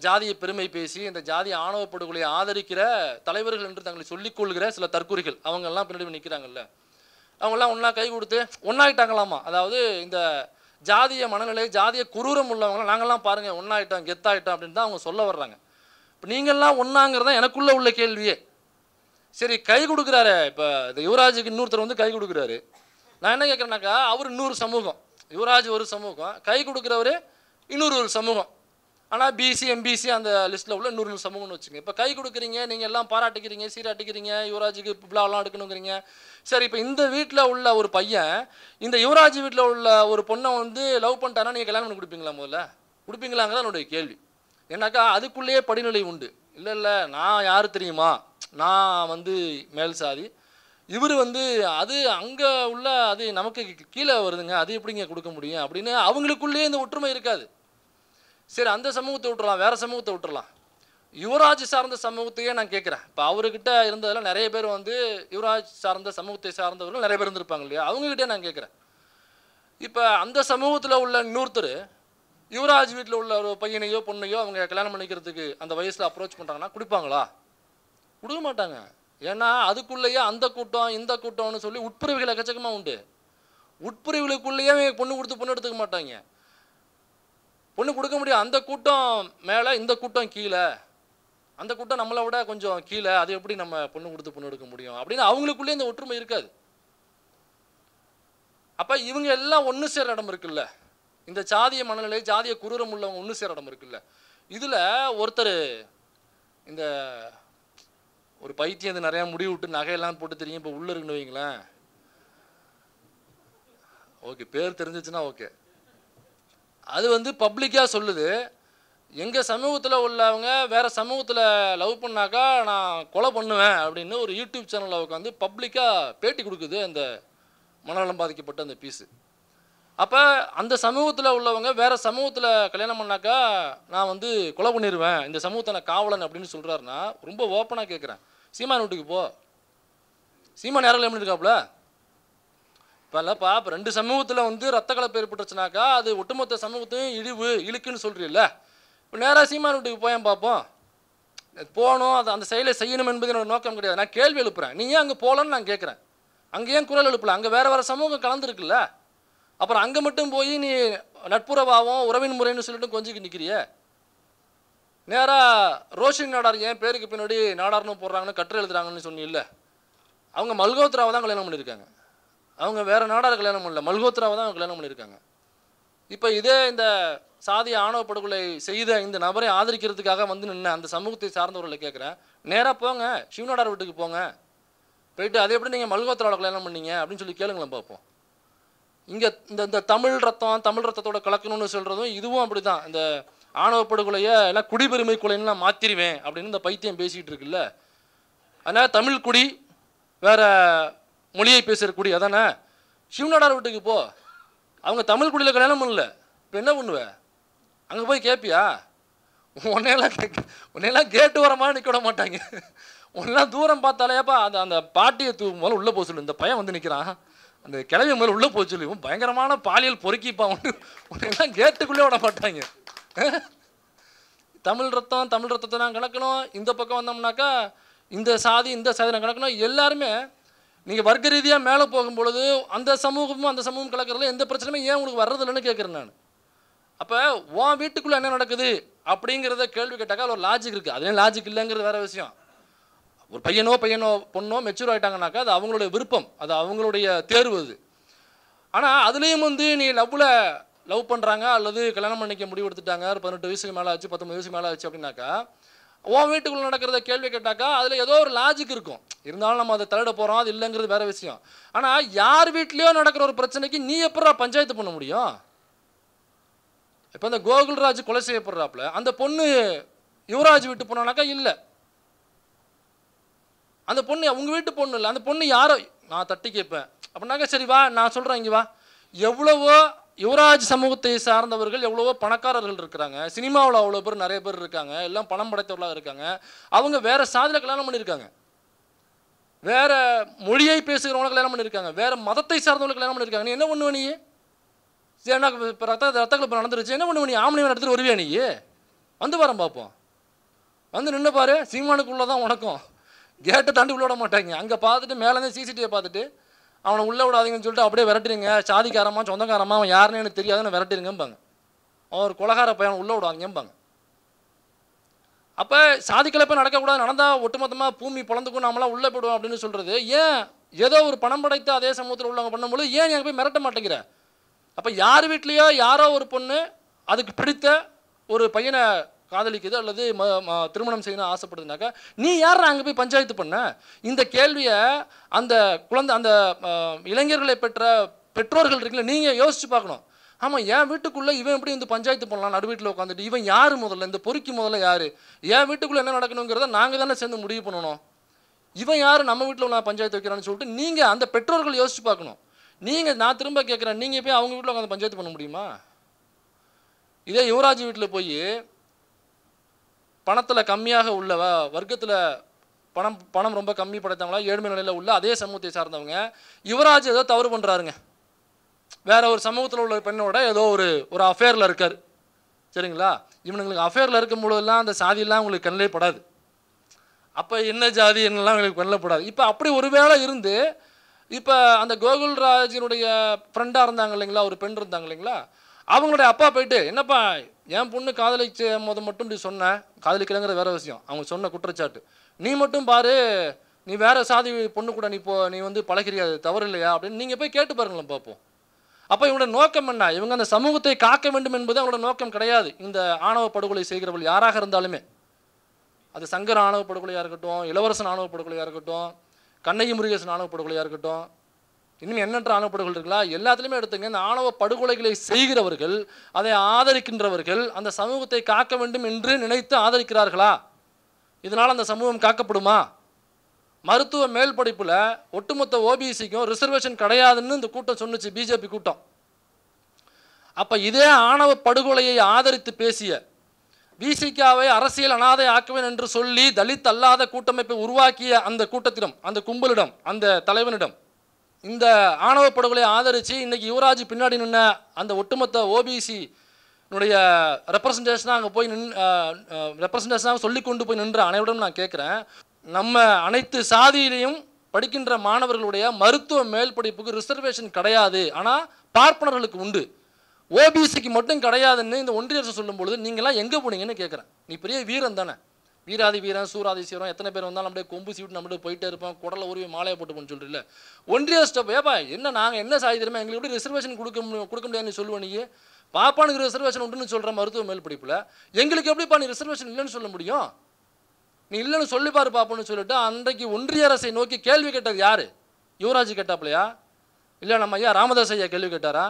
ஜாதியை பெருமை பேசி இந்த ஜாதிய ஆணவ படுகொலையை ஆதரிக்கிற தலைவர்கள் என்று தங்களை சொல்லிக்கொள்கிற சில தற்கொலைகள் அவங்கெல்லாம் பின்னாடி நிற்கிறாங்கல்ல, அவங்கெல்லாம் ஒன்றா கை கொடுத்து ஒன்றாயிட்டாங்களாமா. அதாவது இந்த ஜாதிய மனநிலை, ஜாதிய குரூரம் உள்ளவங்களாம் நாங்கள்லாம் பாருங்கள் ஒன்றாயிட்டோம், கெத்தாயிட்டோம் அப்படின்னு தான் அவங்க சொல்ல வர்றாங்க. இப்போ நீங்கள்லாம் ஒன்றாங்கிறதான் எனக்குள்ளே உள்ள கேள்வியே. சரி, கை கொடுக்குறாரு, இப்போ இந்த யுவராஜுக்கு இன்னொருத்தர் வந்து கை கொடுக்குறாரு. நான் என்ன கேட்குறேன்னாக்கா, அவர் இன்னொரு சமூகம், யுவராஜ் ஒரு சமூகம், கை கொடுக்குறவர் இன்னொரு சமூகம். ஆனால் பிசி எம்பிசி அந்த லிஸ்ட்டில் உள்ள இன்னொரு சமூகம்னு வச்சுங்க. இப்போ கை கொடுக்குறீங்க, நீங்கள் எல்லாம் பாராட்டிக்கிறீங்க, சீராட்டிக்கிறீங்க, யுவராஜுக்கு விழாவெல்லாம் எடுக்கணுங்கிறீங்க. சரி, இப்போ இந்த வீட்டில் உள்ள ஒரு பையன் இந்த யுவராஜ் வீட்டில் உள்ள ஒரு பொண்ணை வந்து லவ் பண்ணிட்டானா நீங்கள் கல்யாணம் பண்ணி கொடுப்பீங்களா? முதல்ல கொடுப்பீங்களாங்கிறத என்னுடைய கேள்வி. ஏன்னாக்கா அதுக்குள்ளேயே படிநிலை உண்டு. இல்லை இல்லை, நான் யார் தெரியுமா, நான் வந்து மேல் சாதி, இவர் வந்து அது அங்கே உள்ள அது நமக்கு கீழே வருதுங்க, அது எப்படிங்க கொடுக்க முடியும் அப்படின்னு அவங்களுக்குள்ளேயே இந்த ஒற்றுமை இருக்காது. சரி, அந்த சமூகத்தை விட்டுறலாம், வேறு சமூகத்தை விட்டுறலாம். யுவராஜ் சார்ந்த சமூகத்தையே நான் கேட்குறேன். இப்போ அவர்கிட்ட இருந்ததில் நிறைய பேர் வந்து யுவராஜ் சார்ந்த சமூகத்தை சார்ந்தவர்கள் நிறைய பேர் இருந்திருப்பாங்க இல்லையா, அவங்ககிட்டே நான் கேட்குறேன். இப்போ அந்த சமூகத்தில் உள்ள இன்னொருத்தர் யுவராஜ் வீட்டில் உள்ள ஒரு பையனையோ பொண்ணையோ அவங்க கல்யாணம் பண்ணிக்கிறதுக்கு அந்த வயசில் அப்ரோச் பண்ணுறாங்கன்னா கொடுப்பாங்களா? கொடுக்க மாட்டாங்க. ஏன்னா அதுக்குள்ளேயே அந்த கூட்டம் இந்த கூட்டம்னு சொல்லி உட்பிரிவுகள் எக்கச்சக்கமாக உண்டு. உட்பிரிவுகளுக்குள்ளேயே பொண்ணு கொடுத்து பொண்ணு எடுத்துக்க மாட்டாங்க. பொண்ணு கொடுக்க முடியும், அந்த கூட்டம் மேலே இந்த கூட்டம் கீழே, அந்த கூட்டம் நம்மளை விட கொஞ்சம் கீழே, அது எப்படி நம்ம பொண்ணு கொடுத்து பொண்ணு எடுக்க முடியும் அப்படின்னு அவங்களுக்குள்ளேயே இந்த ஒற்றுமை இருக்காது. அப்போ இவங்க எல்லாம் ஒன்று சேர இடம் இருக்குல்ல, இந்த ஜாதிய மனநிலை, ஜாதிய குரூரம் உள்ளவங்க ஒன்று சேர இடம் இருக்குல்ல. இதில் ஒருத்தர் இந்த ஒரு பைத்தியம் வந்து நிறையா முடிவு விட்டு நகையெல்லாம் போட்டு தெரியும், இப்போ உள்ளே இருக்குன்னு வைங்களேன், ஓகே பேர் தெரிஞ்சிச்சுன்னா ஓகே, அது வந்து பப்ளிக்காக சொல்லுது, எங்கள் சமூகத்தில் உள்ளவங்க வேறு சமூகத்தில் லவ் பண்ணாக்கா நான் கொலை பண்ணுவேன் அப்படின்னு ஒரு யூடியூப் சேனலில் உட்காந்து பப்ளிக்காக பேட்டி கொடுக்குது அந்த மனநலம் பாதிக்கப்பட்ட அந்த பீஸு. அப்போ அந்த சமூகத்தில் உள்ளவங்க வேறு சமூகத்தில் கல்யாணம் பண்ணாக்கா நான் வந்து கொலை பண்ணிடுவேன், இந்த சமூகத்தை நான் காவலன் அப்படின்னு சொல்கிறாருன்னா ரொம்ப ஓப்பனாக கேட்குறேன், சீமான் வீட்டுக்கு போ, சீமான் யாரும் கல்யாணம் பண்ணியிருக்காப்புல? இப்போ இல்லைப்பா, இப்போ 2 சமூகத்தில் வந்து ரத்த கலப்பு ஏற்பட்டுச்சுனாக்கா அது ஒட்டுமொத்த சமூகத்தையும் இழுக்குன்னு சொல்கிறீல்ல, இப்போ நேராக சீமான் வீட்டுக்கு போயேன் பார்ப்போம். போகணும், அது அந்த செயலை செய்யணும் என்பது என்னோட நோக்கம் கிடையாது. நான் கேள்வி எழுப்புறேன், நீ ஏன் அங்கே போகலன்னு நான் கேட்குறேன். அங்கே ஏன் குரல் எழுப்பல? அங்கே வேறு சமூகம் கலந்துருக்குல்ல, அப்புறம் அங்கே மட்டும் போய் நீ நட்புறவாகவும் உறவின் முறைன்னு சொல்லிட்டு கொஞ்சிக்கு நிற்கிறிய. நேராக ரோஷினி நாடார் ஏன் பேருக்கு பின்னாடி நாடார்னு போடுறாங்கன்னு கட்டுரை எழுதுறாங்கன்னு சொன்னீல்ல, அவங்க மல்கோத்ராவை தான் கல்யாணம் பண்ணியிருக்காங்க, அவங்க வேறு நாடார் கல்யாணம் பண்ணல, மல்கோத்ராவை தான் கல்யாணம் பண்ணியிருக்காங்க. இப்போ இதே இந்த சாதிய ஆணவ படுகொலை செய்த இந்த நபரை ஆதரிக்கிறதுக்காக வந்து நின்ன அந்த சமூகத்தை சார்ந்தவர்களை கேட்குறேன், நேராக போங்க, சிவனாடார் வீட்டுக்கு போங்க, போயிட்டு அதை எப்படி நீங்கள் மல்கோத்திராவில் கல்யாணம் பண்ணீங்க அப்படின்னு சொல்லி கேளுங்களேன் பார்ப்போம். இங்கே இந்த தமிழ் ரத்தத்தோட கலக்கணும்னு சொல்கிறதும் இதுவும் அப்படி தான். இந்த ஆணவ படுகொலையை எல்லாம் குடிபெருமை கொலைன்னு நான் மாற்றிடுவேன் அப்படின்னு இந்த பைத்தியம் பேசிகிட்டு இருக்குல்ல. அதனால் தமிழ் குடி வேற மொழியை பேசுகிற குடி அதானே. சிவனாடார் வீட்டுக்கு போ, அவங்க தமிழ் குடியில் கல்யாணம் பண்ணல, இப்போ என்ன பண்ணுவேன்? அங்கே போய் கேட்பியா? உன்னையெல்லாம் கேட்டு வரமா நிற்க விட மாட்டாங்க. உன்னெல்லாம் தூரம் பார்த்தாலேப்பா அந்த பாட்டியை முதல்ல உள்ளே போக சொல்லு, இந்த பையன் வந்து நிற்கிறான், அந்த கிளவி முதல்ல உள்ளே போக சொல்லி பயங்கரமான பாலியல் பொறுக்கிப்பா உன்னையெல்லாம் கேட்டுக்குள்ளே விட மாட்டாங்க. தமிழ் ரத்தத்தை நான் கணக்கணும். இந்த பக்கம் வந்தோம்னாக்கா இந்த சாதி நான் கணக்கணும். எல்லாருமே நீங்கள் வர்க்க ரீதியாக மேலே போகும்பொழுது அந்த சமூகம் கலக்கிறதுல எந்த பிரச்சனையுமே ஏன் உங்களுக்கு வர்றதில்லைன்னு கேட்குறேன் நான். அப்போ உன் வீட்டுக்குள்ளே என்ன நடக்குது அப்படிங்கிறத கேள்வி கேட்டாக்கா அது ஒரு லாஜிக் இருக்குது. அதுலேயும் லாஜிக் இல்லைங்கிறது வேறு விஷயம். ஒரு பையனோ பொண்ணோ மெச்சூர் ஆகிட்டாங்கனாக்கா அது அவங்களுடைய விருப்பம், அது அவங்களுடைய தேர்வு அது. ஆனால் அதுலேயும் வந்து நீ லவ் பண்ணுறாங்க அல்லது கல்யாணம் பண்ணிக்க முடிவு எடுத்துட்டாங்க, 18 வயசுக்கு மேலே ஆச்சு, 19 வயசுக்கு மேலே ஆச்சு அப்படின்னாக்கா உன் வீட்டுக்குள்ளே நடக்கிறத கேள்வி கேட்டாக்கா அதில் ஏதோ ஒரு லாஜிக் இருக்கும். இருந்தாலும் நம்ம அதை தள்ளிட போகிறோம், அது இல்லைங்கிறது வேறு விஷயம். ஆனால் யார் வீட்லேயோ நடக்கிற ஒரு பிரச்சனைக்கு நீ எப்படா பஞ்சாயத்து பண்ண முடியும்? இப்போ இந்த கோகுல்ராஜ் கொலை செய்யப்படுறாப்புல அந்த பொண்ணு யுவராஜ் வீட்டு பொண்ணானாக்கா இல்லை, அந்த பொண்ணு உங்கள் வீட்டு பொண்ணு இல்லை, அந்த பொண்ணு யாரோ நான் தட்டி கேட்பேன் அப்படின்னாக்கா சரி வா நான் சொல்கிறேன் இங்கே வா. எவ்வளவோ யுவராஜ் சமூகத்தை சார்ந்தவர்கள் எவ்வளவோ பணக்காரர்கள் இருக்கிறாங்க, சினிமாவில் அவ்வளோ பேர் நிறைய பேர் இருக்காங்க, எல்லாம் பணம் படைத்தவர்களாக இருக்காங்க. அவங்க வேறு சாதியில் கல்யாணம் பண்ணியிருக்காங்க, வேறு மொழியை பேசுகிறவங்களை கல்யாணம் பண்ணியிருக்காங்க, வேறு மதத்தை சார்ந்தவங்களை கல்யாணம் பண்ணியிருக்காங்க. நீ என்ன பண்ணுவ? நீ என்ன இப்போ ரத்தங்கள் இப்போ நடந்துருச்சு, என்ன பண்ணுவ? நீ ஆம்பளை எடுத்துகிட்டு வருவியா? நீ வந்து வரேன் பார்ப்போம், வந்து நின்று பாரு, சீமானுக்குள்ளே தான் உனக்கும் கேட்டை தாண்டி உள்ள விட மாட்டாங்க. அங்கே பார்த்துட்டு மேலேருந்து சிசிடிவியை பார்த்துட்டு அவனை உள்ளே விடாதீங்கன்னு சொல்லிட்டு அப்படியே விரட்டிடுங்க, சாதிக்காரமா சொந்தக்காரமா அவன் யாருன்னு எனக்கு தெரியாதுன்னு விரட்டிடுங்கம்பாங்க. அவன் ஒரு கொலகார பையன் உள்ளே விடாதீங்கம்பாங்க. அப்போ சாதிக்கலப்போ நடக்கக்கூடாது, நடந்தால் ஒட்டுமொத்தமாக பூமி பிளந்துக்கும் நாமெல்லாம் உள்ளே போயிடுவோம் அப்படின்னு சொல்கிறது ஏன்? ஏதோ ஒரு பணம் படைத்த அதே சமூகத்தில் உள்ளவங்க பண்ணும்போது ஏன் எங்கே போய் மிரட்ட மாட்டேங்கிற? அப்போ யார் வீட்லேயோ யாரோ ஒரு பொண்ணு அதுக்கு பிடித்த ஒரு பையனை காதலிக்குது அல்லது திருமணம் செய்யணும் ஆசைப்படுதுனாக்கா நீ யார் அங்கே போய் பஞ்சாயத்து பண்ண? இந்த கேள்வியை அந்த அந்த இளைஞர்களை பெற்ற பெற்றோர்கள் இருக்குல்ல, நீங்கள் யோசிச்சு பார்க்கணும். ஆமாம், என் வீட்டுக்குள்ளே இவன் எப்படி வந்து பஞ்சாயத்து பண்ணலாம்? நடு வீட்டில் உட்காந்துட்டு இவன் யார் முதல்ல? இந்த பொறுக்கி முதல்ல யார்? என் வீட்டுக்குள்ளே என்ன நடக்கணுங்கிறத நாங்கள் தானே சேர்ந்து முடிவு பண்ணணும். இவன் யார் நம்ம வீட்டில் நான் பஞ்சாயத்து வைக்கிறான்னு சொல்லிட்டு நீங்கள் அந்த பெற்றோர்கள் யோசிச்சு பார்க்கணும். நான் திரும்ப கேட்குறேன், நீங்கள் போய் அவங்க வீட்டில் உட்காந்து பஞ்சாயத்து பண்ண முடியுமா? இதே யுவராஜ் வீட்டில் போய் பணத்தில் கம்மியாக உள்ள வர்க்கத்தில் பணம் ரொம்ப கம்மி படைத்தவங்களா ஏழ்மை நிலையில் உள்ள அதே சமூகத்தை சார்ந்தவங்க யுவராஜ் ஏதோ தவறு பண்ணுறாருங்க, வேற ஒரு சமூகத்தில் உள்ள பெண்ணோட ஏதோ ஒரு அஃபேரில் இருக்கார், சரிங்களா? இவனுங்களுக்கு அஃபேரில் இருக்கும் பொழுதெல்லாம் அந்த சாதியெல்லாம் உங்களுக்கு கண்ணிலே படாது. அப்போ என்ன ஜாதி என்னெல்லாம் உங்களுக்கு கண்ணில் படாது. இப்போ அப்படி ஒரு வேளை இருந்து இப்போ அந்த கோகுல்ராஜினுடைய ஃப்ரெண்டாக இருந்தாங்க இல்லைங்களா, ஒரு பெண் இருந்தாங்க இல்லைங்களா, அவங்களுடைய அப்பா போயிட்டு என்னப்பா என் பொண்ணு காதலிச்ச போது மட்டும் இப்படி சொன்னேன், காதலிக்கலைங்கிற வேற விஷயம், அவங்க சொன்ன குற்றச்சாட்டு, நீ மட்டும் பாரு நீ வேற சாதி பொண்ணு கூட நீ வந்து பழகிறியா, தவறு இல்லையா அப்படின்னு நீங்கள் போய் கேட்டு பாருங்களேன் பார்ப்போம். அப்போ இவங்களோட நோக்கம் என்ன? இவங்க அந்த சமூகத்தை காக்க வேண்டும் என்பது அவங்களோட நோக்கம் கிடையாது. இந்த ஆணவ படுகொலை செய்கிறவர்கள் யாராக இருந்தாலுமே, அது சங்கர் ஆணவ படுகொலையாக இருக்கட்டும், இளவரசன் ஆணவ படுகொலையாக இருக்கட்டும், கண்ணகி முருகேசன் ஆணவ படுகொலையாக இருக்கட்டும், இன்னும் எண்ணற்ற ஆணவ படுகொலை இருக்குல்ல, எல்லாத்துலேயுமே எடுத்துங்க. இந்த ஆணவ படுகொலைகளை செய்கிறவர்கள், அதை ஆதரிக்கின்றவர்கள் அந்த சமூகத்தை காக்க வேண்டும் என்று நினைத்து ஆதரிக்கிறார்களா? இதனால் அந்த சமூகம் காக்கப்படுமா? மருத்துவ மேல் படிப்பில் ஒட்டுமொத்த ஓபிசிக்கும் ரிசர்வேஷன் கிடையாதுன்னு இந்த கூட்டம் சொன்னுச்சு, பிஜேபி கூட்டம். அப்போ இதே ஆணவ படுகொலையை ஆதரித்து பேசிய விசிகாவை அரசியல் அனாதை ஆக்குவேன் என்று சொல்லி தலித் அல்லாத கூட்டமைப்பை உருவாக்கிய அந்த கூட்டத்திடம், அந்த கும்பலிடம், அந்த தலைவனிடம் இந்த ஆணவ படுகொலையை ஆதரித்து இன்றைக்கி யுவராஜ் பின்னாடி நின்ன அந்த ஒட்டுமொத்த ஓபிசினுடைய ரெப்ரசன்டேஷனாக அங்கே போய் ரெப்ரசன்டேஷனாக சொல்லி கொண்டு போய் நின்ற அனைவரும் நான் கேட்குறேன், நம்ம அனைத்து சாதியிலையும் படிக்கின்ற மாணவர்களுடைய மருத்துவ மேல் படிப்புக்கு ரிசர்வேஷன் கிடையாது, ஆனால் பார்ப்பனர்களுக்கு உண்டு, ஓபிசிக்கு மட்டும் கிடையாதுன்னு இந்த ஒன்றிய அரசு சொல்லும்பொழுது நீங்களாம் எங்கே போனீங்கன்னு கேட்குறேன். நீ பெரிய வீரன் தானே, வீராதி வீரன் சூராதி சீரம் எத்தனை பேர் வந்தாலும் அப்படியே கொம்பு சீட்டு நம்மளுக்கு போயிட்டே இருப்போம், குடலை உருவி மாலையை போட்டு போன்னு சொல்கிறீங்களே. ஒன்றிய ஸ்டெப் ஏப்பா என்ன நாங்கள் என்ன சாதி தெரியுமா, எங்களுக்கு எப்படி ரிசர்வேஷன் கொடுக்க முடியாதுன்னு சொல்லுவேன். நீ பாப்பானுக்கு ரிசர்வேஷன் உண்டுன்னு சொல்கிற மருத்துவ மேல் படிப்பில் எங்களுக்கு எப்படிப்பா நீ ரிசர்வேஷன் இல்லைன்னு சொல்ல முடியும்? நீ இல்லைன்னு சொல்லிப்பாரு பாப்போன்னு சொல்லிட்டு அன்றைக்கு ஒன்றிய அரசை நோக்கி கேள்வி கேட்டது யார்? யுவராஜ் கேட்டாப்லையா? இல்லை நம்ம ஐயா ராமதாஸ் ஐயா கேள்வி கேட்டாரா?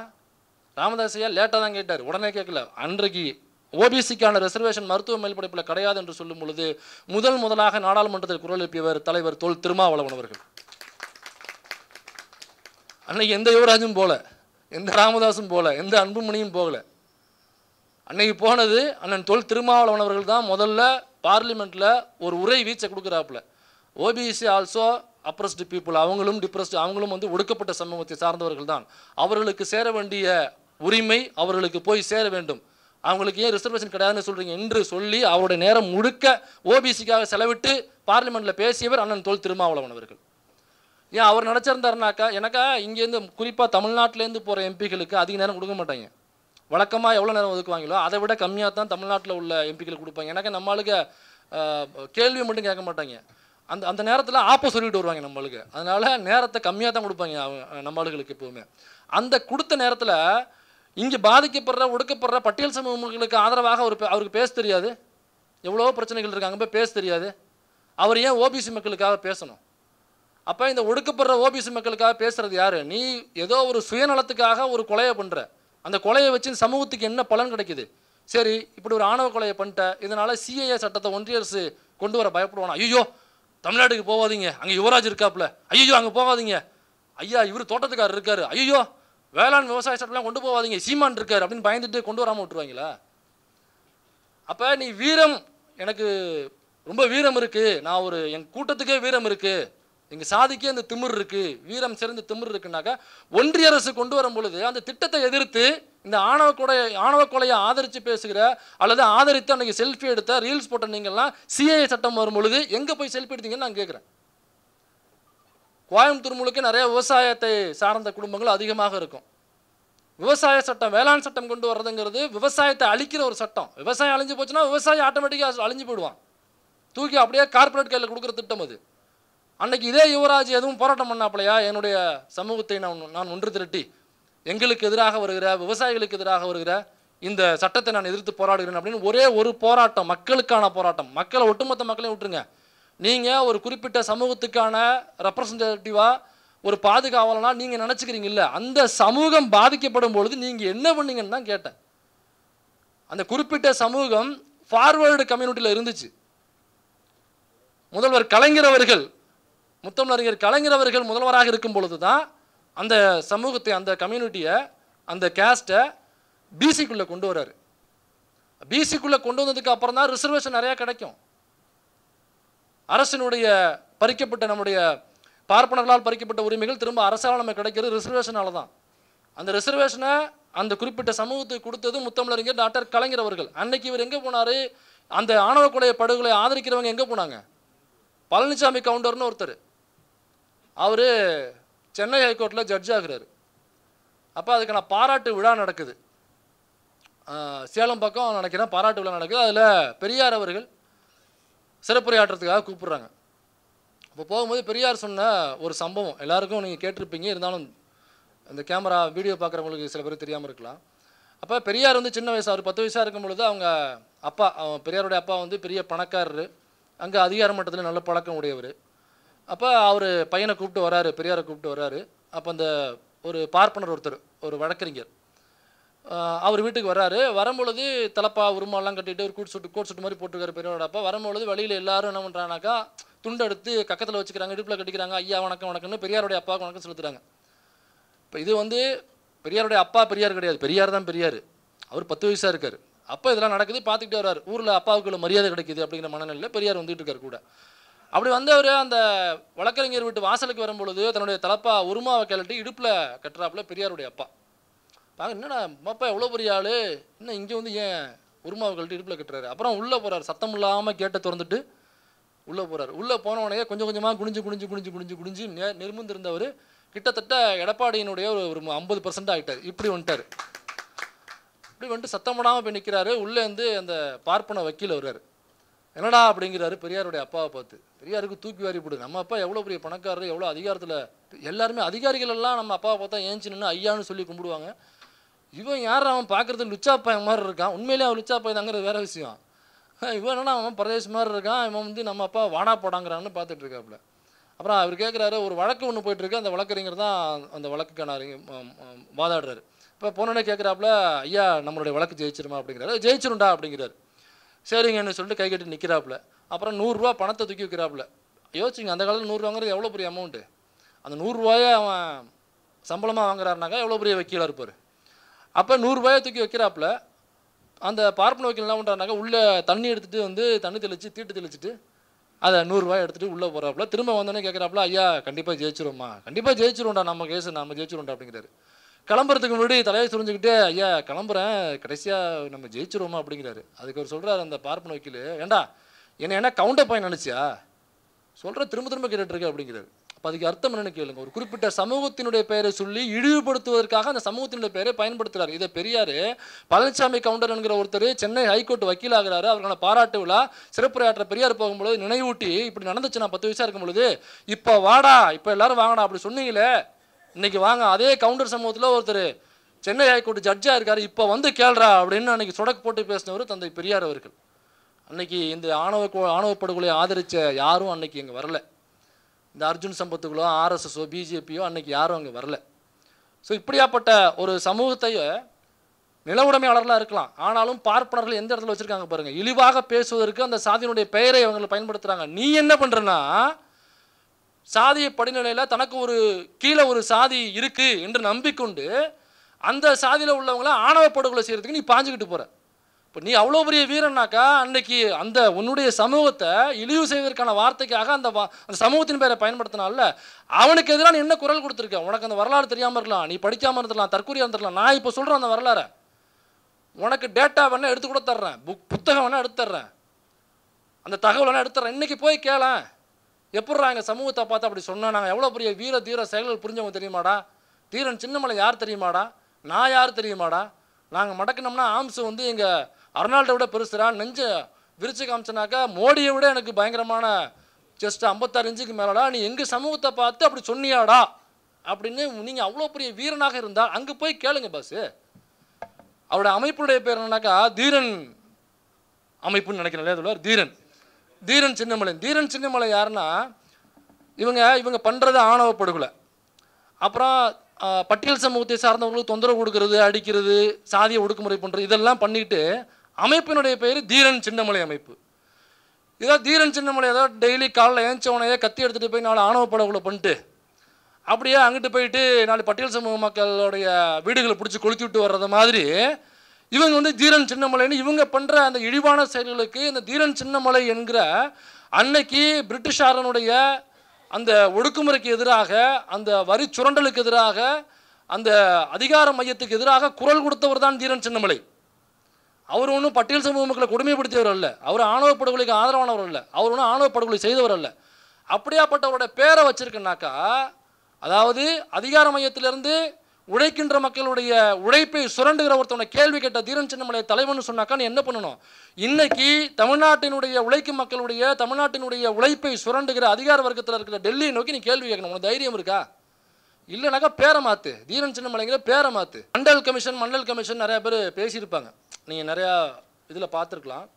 ராமதாஸ் ஐயா லேட்டாக தான் கேட்டார், உடனே கேட்கல. அன்றைக்கு ஓபிசிக்கான ரிசர்வேஷன் மருத்துவ மேல் படிப்பில் கிடையாது என்று சொல்லும் பொழுது முதலாக நாடாளுமன்றத்தில் குரல் எழுப்பியவர் தலைவர் தொல் திருமாவளவன் அவர்கள். அன்னைக்கு எந்த யுவராஜும் போல, எந்த ராமதாஸும் போல, எந்த அன்புமணியும் போகல. அன்னைக்கு போனது அண்ணன் தொல் திருமாவளவன் அவர்கள் தான். முதல்ல பார்லிமெண்ட்டில் ஒரு உரை வீச்சை கொடுக்குறாப்புல. ஓபிசி ஆல்சோ அப்ரஸ்டு பீப்புள், அவங்களும் டிப்ரெஸ்டு, அவங்களும் வந்து ஒடுக்கப்பட்ட சமூகத்தை சார்ந்தவர்கள் தான். அவர்களுக்கு சேர வேண்டிய உரிமை அவர்களுக்கு போய் சேர வேண்டும். அவங்களுக்கு ஏன் ரிசர்வேஷன் கிடையாதுன்னு சொல்கிறீங்க என்று சொல்லி அவருடைய நேரம் முழுக்க ஓபிசிக்காக செலவிட்டு பார்லிமெண்ட்டில் பேசியவர் அண்ணன் தொல் திருமாவளவன் அவர்கள். ஏன் அவர் நினச்சிருந்தாருனாக்கா, எனக்கா இங்கேருந்து குறிப்பாக தமிழ்நாட்டிலேருந்து போகிற எம்பிகளுக்கு அதிக நேரம் கொடுக்க மாட்டாங்க. வழக்கமாக எவ்வளோ நேரம் ஒதுக்குவாங்களோ அதை விட கம்மியாக தான் தமிழ்நாட்டில் உள்ள எம்பிகளுக்கு கொடுப்பாங்க. எனக்கு நம்மளுக்கு கேள்வி மட்டும் கேட்க மாட்டாங்க, அந்த நேரத்தில் ஆப்போ சொல்லிட்டு வருவாங்க நம்மளுக்கு. அதனால் நேரத்தை கம்மியாக தான் கொடுப்பாங்க நம்மளுக்கு எப்போவுமே. அந்த கொடுத்த நேரத்தில் இங்கே பாதிக்கப்படுற ஒடுக்கப்படுற பட்டியல் சமூகங்களுக்கு ஆதரவாக அவருக்கு பேச தெரியாது. எவ்வளோ பிரச்சனைகள் இருக்காங்க, போய் பேச தெரியாது. அவர் ஏன் ஓபிசி மக்களுக்காக பேசணும்? அப்போ இந்த ஒடுக்கப்படுற ஓபிசி மக்களுக்காக பேசுகிறது யார்? நீ ஏதோ ஒரு சுயநலத்துக்காக ஒரு கொலையை பண்ணுற, அந்த கொலையை வச்சு சமூகத்துக்கு என்ன பலன் கிடைக்குது? சரி, இப்படி ஒரு ஆணவ கொலையை பண்ணிட்ட, இதனால் சிஏஏ சட்டத்தை ஒன்றிய அரசு கொண்டு வர பயப்படுவானா? ஐயோ தமிழ்நாட்டுக்கு போகாதீங்க, அங்கே யுவராஜ் இருக்காப்புல, ஐயோ அங்கே போகாதீங்க, ஐயா இவர் தோட்டத்துக்காரர் இருக்காரு, ஐயோ வேளாண் விவசாய சட்டம்லாம் கொண்டு போகாதீங்க, சீமான் இருக்காரு அப்படின்னு பயந்துட்டு கொண்டு வராமல் விட்டுருவாங்களா? அப்போ நீ வீரம், எனக்கு ரொம்ப வீரம் இருக்குது, நான் ஒரு என் கூட்டத்துக்கே வீரம் இருக்குது, எங்கள் சாதிக்கே அந்த திமிர் இருக்குது, வீரம் சிறந்த திமிர் இருக்குன்னாக்கா ஒன்றிய அரசு கொண்டு வரும் பொழுது அந்த திட்டத்தை எதிர்த்து இந்த ஆணவ கொலையை ஆதரித்து பேசுகிற அல்லது ஆதரித்து அன்றைக்கி செல்ஃபி எடுத்த ரீல்ஸ் போட்ட நீங்கள்லாம் சிஏஏ சட்டம் வரும் பொழுது எங்கே போய் செல்ஃபி எடுத்தீங்கன்னு நான் கேட்குறேன். கோயம்புத்தூர் முழுக்க நிறைய விவசாயத்தை சார்ந்த குடும்பங்கள் அதிகமாக இருக்கும். விவசாய சட்டம், வேளாண் சட்டம் கொண்டு வர்றதுங்கிறது விவசாயத்தை அழிக்கிற ஒரு சட்டம். விவசாயம் அழிஞ்சு போச்சுன்னா விவசாயி ஆட்டோமேட்டிக்காக அழிஞ்சு போயிடுவான், தூக்கி அப்படியே கார்பரேட் கையில் கொடுக்குற திட்டம் அது. அன்னைக்கு இதே யுவராஜ் எதுவும் போராட்டம் பண்ணாப்பலையா? என்னுடைய சமூகத்தை நான் ஒன்று திரட்டி எங்களுக்கு எதிராக வருகிற விவசாயிகளுக்கு எதிராக வருகிற இந்த சட்டத்தை நான் எதிர்த்து போராடுகிறேன் அப்படின்னு ஒரே ஒரு போராட்டம், மக்களுக்கான போராட்டம். மக்களை ஒட்டுமொத்த மக்களையும் விட்டுருங்க, நீங்கள் ஒரு குறிப்பிட்ட சமூகத்துக்கான ரெப்ரசன்டேட்டிவாக ஒரு பாதுகாவலனா நீங்கள் நினச்சிக்கிறீங்கல்ல, அந்த சமூகம் பாதிக்கப்படும் பொழுது நீங்கள் என்ன பண்ணீங்கன்னு தான் கேட்டேன். அந்த குறிப்பிட்ட சமூகம் ஃபார்வேர்டு கம்யூனிட்டியில் இருந்துச்சு. முதல்வர் கலைஞர் அவர்கள், முத்தமிழறிஞர் கலைஞர் அவர்கள் முதல்வராக இருக்கும் பொழுது தான் அந்த சமூகத்தை, அந்த கம்யூனிட்டியை, அந்த கேஸ்ட்டை பிசிக்குள்ளே கொண்டு வர்றாரு. பிசிக்குள்ளே கொண்டு வந்ததுக்கு அப்புறம் தான் ரிசர்வேஷன் நிறையா கிடைக்கும். அரசினுடைய பறிக்கப்பட்ட, நம்முடைய பார்ப்பனர்களால் பறிக்கப்பட்ட உரிமைகள் திரும்ப அரசால் நமக்கு கிடைக்கிறது ரிசர்வேஷனால தான். அந்த ரிசர்வேஷனை அந்த குறிப்பிட்ட சமூகத்துக்கு கொடுத்தது முத்தமிழறிஞர் டாக்டர் கலைஞர் அவர்கள். அன்னைக்கு இவர் எங்கே போனார்? அந்த ஆணவ கொலை படுகொலை ஆதரிக்கிறவங்க எங்கே போனாங்க? பழனிசாமி கவுண்டர்னு ஒருத்தர், அவர் சென்னை ஹைகோர்ட்டில் ஜட்ஜ் ஆகிறார். அப்போ அதுக்கான பாராட்டு விழா நடக்குது, சேலம் பக்கம் நினைக்கிறேன் பாராட்டு விழா நடக்குது. அதில் பெரியார் அவர்கள் சிறப்புரையாற்றுறதுக்காக கூப்பிட்றாங்க. அப்போ போகும்போது பெரியார் சொன்ன ஒரு சம்பவம் எல்லாருக்கும் நீங்கள் கேட்டிருப்பீங்க, இருந்தாலும் இந்த கேமரா வீடியோ பார்க்குறவங்களுக்கு சில பேர் தெரியாமல் இருக்கலாம். அப்போ பெரியார் வந்து சின்ன வயசு, அவர் 10 வயசாக இருக்கும் பொழுது அவங்க அப்பா, பெரியாருடைய அப்பா வந்து பெரிய பணக்காரர், அங்கே அதிகார மட்டத்தில் நல்ல பழக்கம் உடையவர். அப்போ அவர் பையனை கூப்பிட்டு வராரு, பெரியாரை கூப்பிட்டு வராரு. அப்போ அந்த ஒரு பார்ப்பனர் ஒருத்தர், ஒரு வழக்கறிஞர், அவர் வீட்டுக்கு வர்றாரு. வரும்பொழுது தலப்பா உருமாலாம் கட்டிட்டு ஒரு கோட் சுட்டு மாதிரி போட்டுருக்காரு பெரியாரோட அப்பா. வரும்பொழுது வழியில் எல்லாரும் என்ன பண்ணுறாங்கனாக்கா துண்டை எடுத்து கக்கத்தில் வச்சுக்கிறாங்க, இடுப்பில் கட்டிக்கிறாங்க, ஐயா வணக்கம் வணக்கம்னு பெரியாருடைய அப்பாவுக்கு வணக்கம் செலுத்துறாங்க. இப்போ இது வந்து பெரியாருடைய அப்பா பெரியார் கிடையாது, பெரியார் தான் பெரியார். அவர் 10 வயசாக இருக்கார். அப்போ இதெல்லாம் நடக்குது, பார்த்துக்கிட்டே வர்றாரு. ஊரில் அப்பாவுக்குள்ள மரியாதை கிடைக்குது அப்படிங்கிற மனநிலையில் பெரியார் வந்துட்டு இருக்கார் கூட. அப்படி வந்தவர் அந்த வழக்கறிஞர் வீட்டு வாசலுக்கு வரும்பொழுது தன்னுடைய தலப்பா உருமாவை கிளட்டி இடுப்பில் கட்டுறாப்புல பெரியாருடைய அப்பா. பாங்க, என்னடா அப்பா எவ்வளோ பெரிய ஆள், இன்னும் இங்கே வந்து ஏன் உருமாவை கழட்டி இடுப்பில் கட்டுறாரு? அப்புறம் உள்ளே போகிறார், சத்தம் இல்லாமல் கேட்டை திறந்துட்டு உள்ளே போகிறார். உள்ளே போனவனையே கொஞ்சம் கொஞ்சமாக குனிஞ்சு நிமிர்ந்திருந்தவர் கிட்டத்தட்ட எடப்பாடியினுடைய ஒரு 50% ஆகிட்டார். இப்படி வந்துட்டார். இப்படி வந்துட்டு சத்தம் போடாமல் போய் நிற்கிறாரு. உள்ளே வந்து அந்த பார்ப்பன வக்கீல் வருவார். என்னடா அப்படிங்கிறாரு பெரியாருடைய அப்பாவை பார்த்து. பெரியாருக்கு தூக்கி வாரி போடு, நம்ம அப்பா எவ்வளோ பெரிய பணக்காரர், எவ்வளோ அதிகாரத்தில், எல்லாருமே அதிகாரிகள் எல்லாம் நம்ம அப்பாவை பார்த்தா ஏஞ்சி நின்று ஐயான்னு சொல்லி கும்பிடுவாங்க. இவன் யார், அவன் பார்க்குறது லுச்சா பையன் மாதிரி இருக்கான், உண்மையிலே அவன் லுச்சா பையன் தாங்கிறது வேற விஷயம். இவன் என்னன்னா அவன் பிரதேஷ் மாதிரி இருக்கான், இவன் வந்து நம்ம அப்பா வாடா போடாங்கிறான்னு பார்த்துட்டு இருக்காப்புல. அப்புறம் அவர் கேட்குறாரு, ஒரு வழக்கு ஒன்று போயிட்டுருக்கு, அந்த வழக்கறிஞர் தான் அந்த வழக்குக்கான வாதாடுறாரு. இப்போ போனோடனே கேட்குறாப்புல, ஐயா நம்மளுடைய வழக்கு ஜெயிச்சிருமா அப்படிங்கிறாரு. ஜெயிச்சிருண்டா அப்படிங்கிறாரு. சரிங்கன்னு சொல்லிட்டு கை கட்டி நிற்கிறாப்புல. அப்புறம் 100 ரூபா பணத்தை தூக்கி வைக்கிறாப்புல. யோசிச்சுங்க, அந்த காலத்தில் 100 ரூபாங்கிறது எவ்வளோ பெரிய அமௌண்ட்டு. அந்த 100 ரூபாயை அவன் சம்பளமாக வாங்குறாருனாக்கா எவ்வளோ பெரிய வக்கீலாக இருப்பார். அப்போ 100 ரூபாயை தூக்கி வைக்கிறாப்புல. அந்த பார்ப்பன வக்கீல் என்ன பண்ணுறாருனாக்கா, உள்ளே தண்ணி எடுத்துகிட்டு வந்து தண்ணி தெளித்து தீட்டு தெளிச்சுட்டு அதை 100 ரூபாய் எடுத்துகிட்டு உள்ளே போகிறாப்புல. திரும்ப வந்தோடனே கேட்குறாப்புல, ஐயா கண்டிப்பாக ஜெயிச்சிருவோம்மா, கண்டிப்பாக ஜெயிச்சிருவோம்டா, நம்ம கேஸு நம்ம ஜெயிச்சிருவோம்டா அப்படிங்கிறாரு. கிளம்புறதுக்கு முன்னாடி தலையை சுரிஞ்சுக்கிட்டே, ஐயா கிளம்புறேன், கடைசியாக நம்ம ஜெயிச்சிருவோமா அப்படிங்கிறாரு. அதுக்கு அவர் சொல்கிறார் அந்த பார்ப்பன வக்கீல், ஏண்டா என்ன கவுண்டர் பாயிண்ட் நினச்சியா, சொல்கிற திரும்ப திரும்ப கேட்டுட்ருக்க அப்படிங்கிறாரு. அப்போ அதுக்கு அர்த்தம் என்னென்னு கேளுங்க. ஒரு குறிப்பிட்ட சமூகத்தினுடைய பெயரை சொல்லி இழிவுபடுத்துவதற்காக அந்த சமூகத்தினுடைய பெயரை பயன்படுத்துகிறார். இதை பெரியார் பழனிசாமி கவுண்டர் என்கிற ஒருத்தர் சென்னை ஹைகோர்ட் வக்கீலாகிறாரு. அவருக்கான பாராட்டு விழா சிறப்புரையாற்ற பெரியார் போகும்போது நினைவூட்டி, இப்படி நடந்துச்சு நான் 10 வயசாக இருக்கும் பொழுது, இப்போ வாடா, இப்போ எல்லாரும் வாங்கடா அப்படி சொன்னீங்களே, இன்னைக்கு வாங்க. அதே கவுண்டர் சமூகத்தில் ஒருத்தர் சென்னை ஹைகோர்ட் ஜட்ஜாக இருக்காரு, இப்போ வந்து கேள்றா அப்படின்னு அன்றைக்கி சொடக்கு போட்டு பேசினவர் தந்தை பெரியார் அவர்கள். அன்னைக்கு இந்த ஆணவ படுகொலையை ஆதரித்த யாரும் அன்னைக்கு இங்கே வரல. இந்த அர்ஜுன் சம்பத்துகளோ ஆர்எஸ்எஸோ பிஜேபியோ அன்னைக்கு யாரும் அங்கே வரல. ஸோ இப்படியாப்பட்ட ஒரு சமூகத்தை நில உடைமையாளர்களாக இருக்கலாம், ஆனாலும் பார்ப்பனர்கள் எந்த இடத்துல வச்சுருக்காங்க பாருங்கள். இழிவாக பேசுவதற்கு அந்த சாதியினுடைய பெயரை அவங்களை பயன்படுத்துகிறாங்க. நீ என்ன பண்ணுறன்னா, சாதிய படிநிலையில் தனக்கு ஒரு கீழே ஒரு சாதி இருக்குது என்று நம்பிக்கொண்டு அந்த சாதியில் உள்ளவங்கள ஆணவ படுகொலை செய்கிறதுக்கு நீ பாஞ்சுக்கிட்டு போகிற. இப்போ நீ அவ்வளோ பெரிய வீரனாக்கா, அன்னைக்கு அந்த உன்னுடைய சமூகத்தை இழிவு செய்வதற்கான வார்த்தைக்காக அந்த சமூகத்தின் பேரை பயன்படுத்தினால அவனுக்கு எதிராக நீ என்ன குரல் கொடுத்துருக்க. உனக்கு அந்த வரலாறு தெரியாமல் இருக்கலாம், நீ படிக்காமல் இருந்துடலாம், தற்கொலையாக இருந்துடலாம். நான் இப்போ சொல்கிறேன் அந்த வரலாறை, உனக்கு டேட்டா வேணால் எடுத்து கூட தர்றேன், புத்தகம் வேணால் எடுத்து தர்றேன், அந்த தகவல் வேணால் எடுத்து தர்றேன். இன்றைக்கி போய் கேளேன், எப்பட்றா எங்கள் சமூகத்தை பார்த்து அப்படி சொன்னால் நாங்கள் எவ்வளோ பெரிய வீர தீர செயல்கள் புரிஞ்சவங்க தெரியுமாடா, தீரன் சின்னமலை யார் தெரியுமாடா, நான் யார் தெரியுமாடா, நாங்கள் மடக்கினோம்னா ஆம்ஸ் வந்து எங்கள் அர்னால்டை விட பெருசுரா, நெஞ்ச விரிச்சு காமிச்சனாக்கா மோடியை விட எனக்கு பயங்கரமான ஜஸ்ட் 56 இன்ச்சுக்கு மேலடா, நீ எங்கள் சமூகத்தை பார்த்து அப்படி சொன்னியாடா அப்படின்னு நீங்கள் அவ்வளோ பெரிய வீரனாக இருந்தால் அங்கே போய் கேளுங்க பாஸு. அவருடைய அமைப்புடைய பேர் என்னன்னாக்கா தீரன் அமைப்புன்னு நினைக்கிறேன், சொல்லுவார் தீரன், தீரன் சின்னமலை. தீரன் சின்னமலை யாருன்னா, இவங்க பண்ணுறது ஆணவ படுகொலை, அப்புறம் பட்டியல் சமூகத்தை சார்ந்தவங்களுக்கு தொந்தரவு கொடுக்கறது, அடிக்கிறது, சாதிய ஒடுக்குமுறை பண்ணுறது, இதெல்லாம் பண்ணிட்டு அமைப்பினுடைய பேர் தீரன் சின்னமலை அமைப்பு. இதான் தீரன் சின்னமலை ஏதாவது டெய்லி காலைல ஏஞ்சவனையே கத்தி எடுத்துகிட்டு போய் 4 ஆணவ படுகொலை பண்ணிட்டு அப்படியே அங்கிட்டு போயிட்டு 4 பட்டியல் சமூக மக்களுடைய வீடுகளை பிடிச்சி கொளுத்தி விட்டு வர்றது மாதிரி இவங்க வந்து தீரன் சின்னமலைன்னு இவங்க பண்ணுற அந்த இழிவான செயல்களுக்கு இந்த தீரன் சின்னமலை என்கிற அன்னைக்கு பிரிட்டிஷாரனுடைய அந்த ஒடுக்குமுறைக்கு எதிராக, அந்த வரி சுரண்டலுக்கு எதிராக, அந்த அதிகார மையத்துக்கு எதிராக குரல் கொடுத்தவர் தான் தீரன் சின்னமலை. அவர் ஒன்றும் பட்டியல் சமூக மக்களை கொடுமைப்படுத்தியவர் அல்ல, அவர் ஆணவ படுகொலைக்கு ஆதரவானவர் அல்ல, அவர் ஒன்றும் ஆணவ படுகொலை செய்தவர் அல்ல. அப்படியாப்பட்டவரோட பேரை வச்சிருக்குனாக்கா, அதாவது அதிகார மையத்திலிருந்து உழைக்கின்ற மக்களுடைய உழைப்பை சுரண்டுகிற ஒருத்தவனை கேள்வி கேட்ட தீரன் சின்னமலை தலைவன் சொன்னாக்கா நீ என்ன பண்ணணும், இன்னைக்கு தமிழ்நாட்டினுடைய உழைக்கும் மக்களுடைய தமிழ்நாட்டினுடைய உழைப்பை சுரண்டுகிற அதிகார வர்க்கத்தில் இருக்கிற டெல்லியை நோக்கி நீ கேள்வி கேட்கணும். உனக்கு தைரியம் இருக்கா? இல்லைனாக்கா பேரை மாற்று, தீரன் சின்னமலைங்கிற பேரை மாற்று. மண்டல் கமிஷன் நிறையா பேர் பேசியிருப்பாங்க, நீங்கள் நிறையா இதில் பார்த்துருக்கலாம்.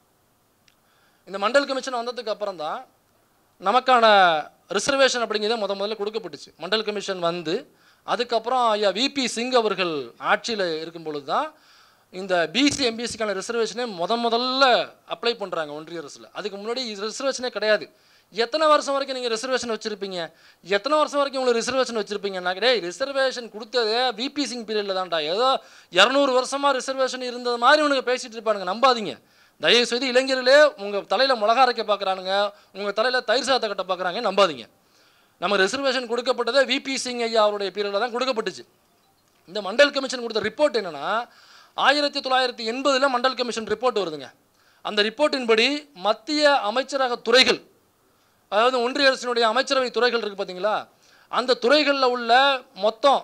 இந்த மண்டல் கமிஷன் வந்ததுக்கு அப்புறம் தான் நமக்கான ரிசர்வேஷன் அப்படிங்கிறத முதல்ல கொடுக்கப்பட்டுச்சு. மண்டல் கமிஷன் வந்து அதுக்கப்புறம் ஐயா விபி சிங் அவர்கள் ஆட்சியில் இருக்கும் பொழுது தான் இந்த பிசி எம்பிசிக்கான ரிசர்வேஷனே முதல்ல அப்ளை பண்ணுறாங்க ஒன்றிய அரசில். அதுக்கு முன்னாடி ரிசர்வேஷனே கிடையாது. எத்தனை வருஷம் வரைக்கும் நீங்கள் ரிசர்வேஷன் வச்சுருப்பீங்க, எத்தனை வருஷம் வரைக்கும் உங்களுக்கு ரிசர்வேஷன் வச்சுருப்பீங்கன்னா, டே ரிசர்வேஷன் கொடுத்ததே விபி சிங் பீரியடில் தான்டா, ஏதோ 200 வருஷமாக ரிசர்வேஷன் இருந்தது மாதிரி உனக்கு பேசிகிட்டு இருப்பானுங்க, நம்பாதீங்க. தயவுசெய்து இளைஞர்களே உங்கள் தலையில் மிளகா அரைக்க பார்க்குறானுங்க, உங்கள் தலையில் தயிர் சாதத்தை கட்ட பார்க்குறாங்க, நம்பாதீங்க. நம்ம ரிசர்வேஷன் கொடுக்கப்பட்டதே விபி சிங் ஐயா அவருடைய பீரியடில் தான் கொடுக்கப்பட்டுச்சு. இந்த மண்டல் கமிஷன் கொடுத்த ரிப்போர்ட் என்னென்னா 1980 மண்டல் கமிஷன் ரிப்போர்ட் வருதுங்க. அந்த ரிப்போர்ட்டின்படி மத்திய அமைச்சரக துறைகள், அதாவது ஒன்றிய அரசினுடைய அமைச்சரவை துறைகள் இருக்குது பார்த்தீங்களா, அந்த துறைகளில் உள்ள மொத்தம்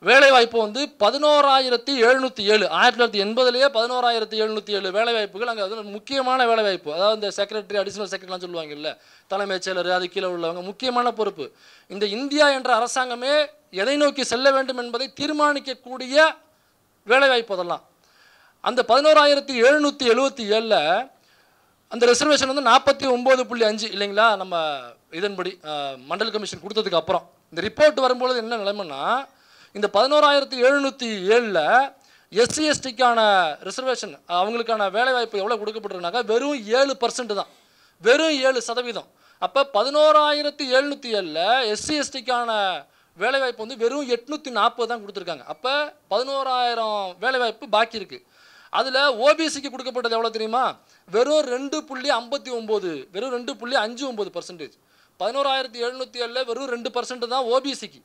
வேலைவாய்ப்பு வந்து 11,707 1980லேயே 11,707 வேலைவாய்ப்புகள் அங்கே. அது முக்கியமான வேலைவாய்ப்பு. அதாவது இந்த செக்ரட்டரி, அடிஷனல் செக்ரட்டரிலாம் சொல்லுவாங்கல்ல, தலைமைச் செயலர், அது கீழே உள்ளவங்க, முக்கியமான பொறுப்பு. இந்த இந்தியா என்ற அரசாங்கமே எதை நோக்கி செல்ல வேண்டும் என்பதை தீர்மானிக்கக்கூடிய வேலைவாய்ப்பு அதெல்லாம். அந்த 11,777ல் அந்த ரிசர்வேஷன் வந்து 49.5 இல்லைங்களா? நம்ம இதன்படி மண்டல் கமிஷன் கொடுத்ததுக்கு அப்புறம் இந்த ரிப்போர்ட் வரும்பொழுது என்ன நிலைமைன்னா, இந்த 11,707ல் எஸ்சி எஸ்டிக்கான ரிசர்வேஷன் அவங்களுக்கான வேலைவாய்ப்பு எவ்வளோ கொடுக்கப்பட்டிருக்குனாக்கா வெறும் 7% தான், வெறும் 7%. அப்போ 11,707ல் எஸ்சி எஸ்டிக்கான வேலைவாய்ப்பு வந்து வெறும் 840 தான் கொடுத்துருக்காங்க. அப்போ 11,000 வேலைவாய்ப்பு பாக்கி இருக்குது. அதில் ஓபிசிக்கு கொடுக்கப்பட்டது எவ்வளோ தெரியுமா? வெறும் 2.59, வெறும் 2.59%. 11,707ல் வெறும் 2% தான் ஓபிசிக்கு.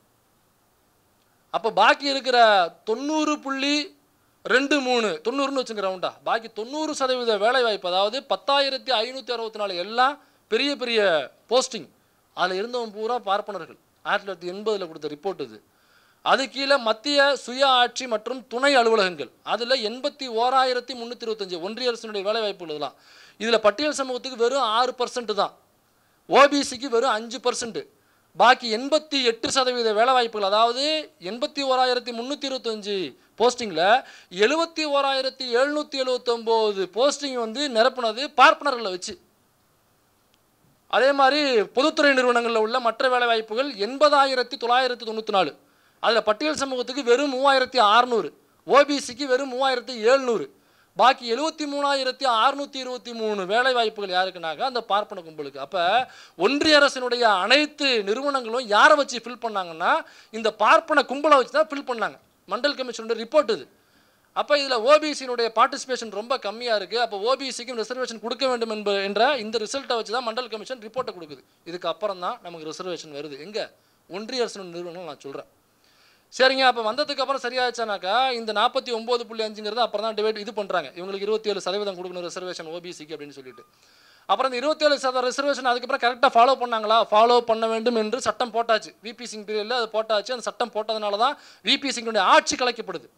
அப்போ பாக்கி இருக்கிற 90.23, 90ன்னு வச்சுங்க ரவுண்டா, பாக்கி 90% வேலைவாய்ப்பு, அதாவது 10,564 எல்லாம் பெரிய பெரிய போஸ்டிங். அதில் இருந்தவங்க பூரா பார்ப்பனர்கள். 1980ல் கொடுத்த ரிப்போர்ட் இது. அது கீழே மத்திய சுய ஆட்சி மற்றும் துணை அலுவலகங்கள், அதில் 81,325 ஒன்றிய அரசினுடைய வேலைவாய்ப்பு உள்ளதெல்லாம். இதில் பட்டியல் சமூகத்துக்கு வெறும் 6% தான், ஓபிசிக்கு வெறும் 5%. பாக்கி 88% வேலைவாய்ப்புகள், அதாவது 81,325 போஸ்டிங்கில் 71,779 போஸ்டிங் வந்து நிரப்புனது பார்ப்பனர்களை வச்சு. அதே மாதிரி பொதுத்துறை நிறுவனங்களில் உள்ள மற்ற வேலைவாய்ப்புகள் 80,994. அதில் பட்டியல் சமூகத்துக்கு வெறும் 3,600, ஓபிசிக்கு வெறும் 3,700. பாக்கி 73,623 வேலை வாய்ப்புகள் யாருக்குனாக்க அந்த பார்ப்பன கும்பலுக்கு. அப்போ ஒன்றிய அரசினுடைய அனைத்து நிறுவனங்களும் யாரை வச்சு ஃபில் பண்ணாங்கன்னா இந்த பார்ப்பன கும்பலை வச்சு தான் ஃபில் பண்ணாங்க. மண்டல் கமிஷனுடைய ரிப்போர்ட் இது. அப்போ இதில் ஓபிசியினுடைய பார்ட்டிசிபேஷன் ரொம்ப கம்மியாக இருக்குது. அப்போ ஓபிசிக்கும் ரிசர்வேஷன் கொடுக்க வேண்டும் என்ற இந்த ரிசல்ட்டை வச்சு தான் மண்டல் கமிஷன் ரிப்போர்ட்டை கொடுக்குது. இதுக்கு அப்புறம் தான் நமக்கு ரிசர்வேஷன் வருது. எங்கே? ஒன்றிய அரசினுடைய நிறுவனங்கள் நான் சொல்கிறேன். சரிங்க, அப்போ வந்ததுக்கு அப்புறம் சரியாச்சானாக்கா இந்த 49.5ங்கிறது அப்புறம் தான் டிவைட் இது பண்ணுறாங்க. இவங்களுக்கு 27% கொடுக்கணும் ரிசர்வேஷன் ஓபிசிக்கு அப்படின்னு சொல்லிட்டு. அப்புறம் இந்த 27% ரிசர்வேஷன் அதுக்கப்புறம் கரெக்டாக ஃபாலோ பண்ணாங்களா? ஃபாலோ பண்ண வேண்டும் என்று சட்டம் போட்டாச்சு. விபி சிங் பீரியடில் அது போட்டாச்சு. அந்த சட்டம் போட்டதுனால தான் விபி சிங்குடைய ஆட்சி கலைக்கப்படுது.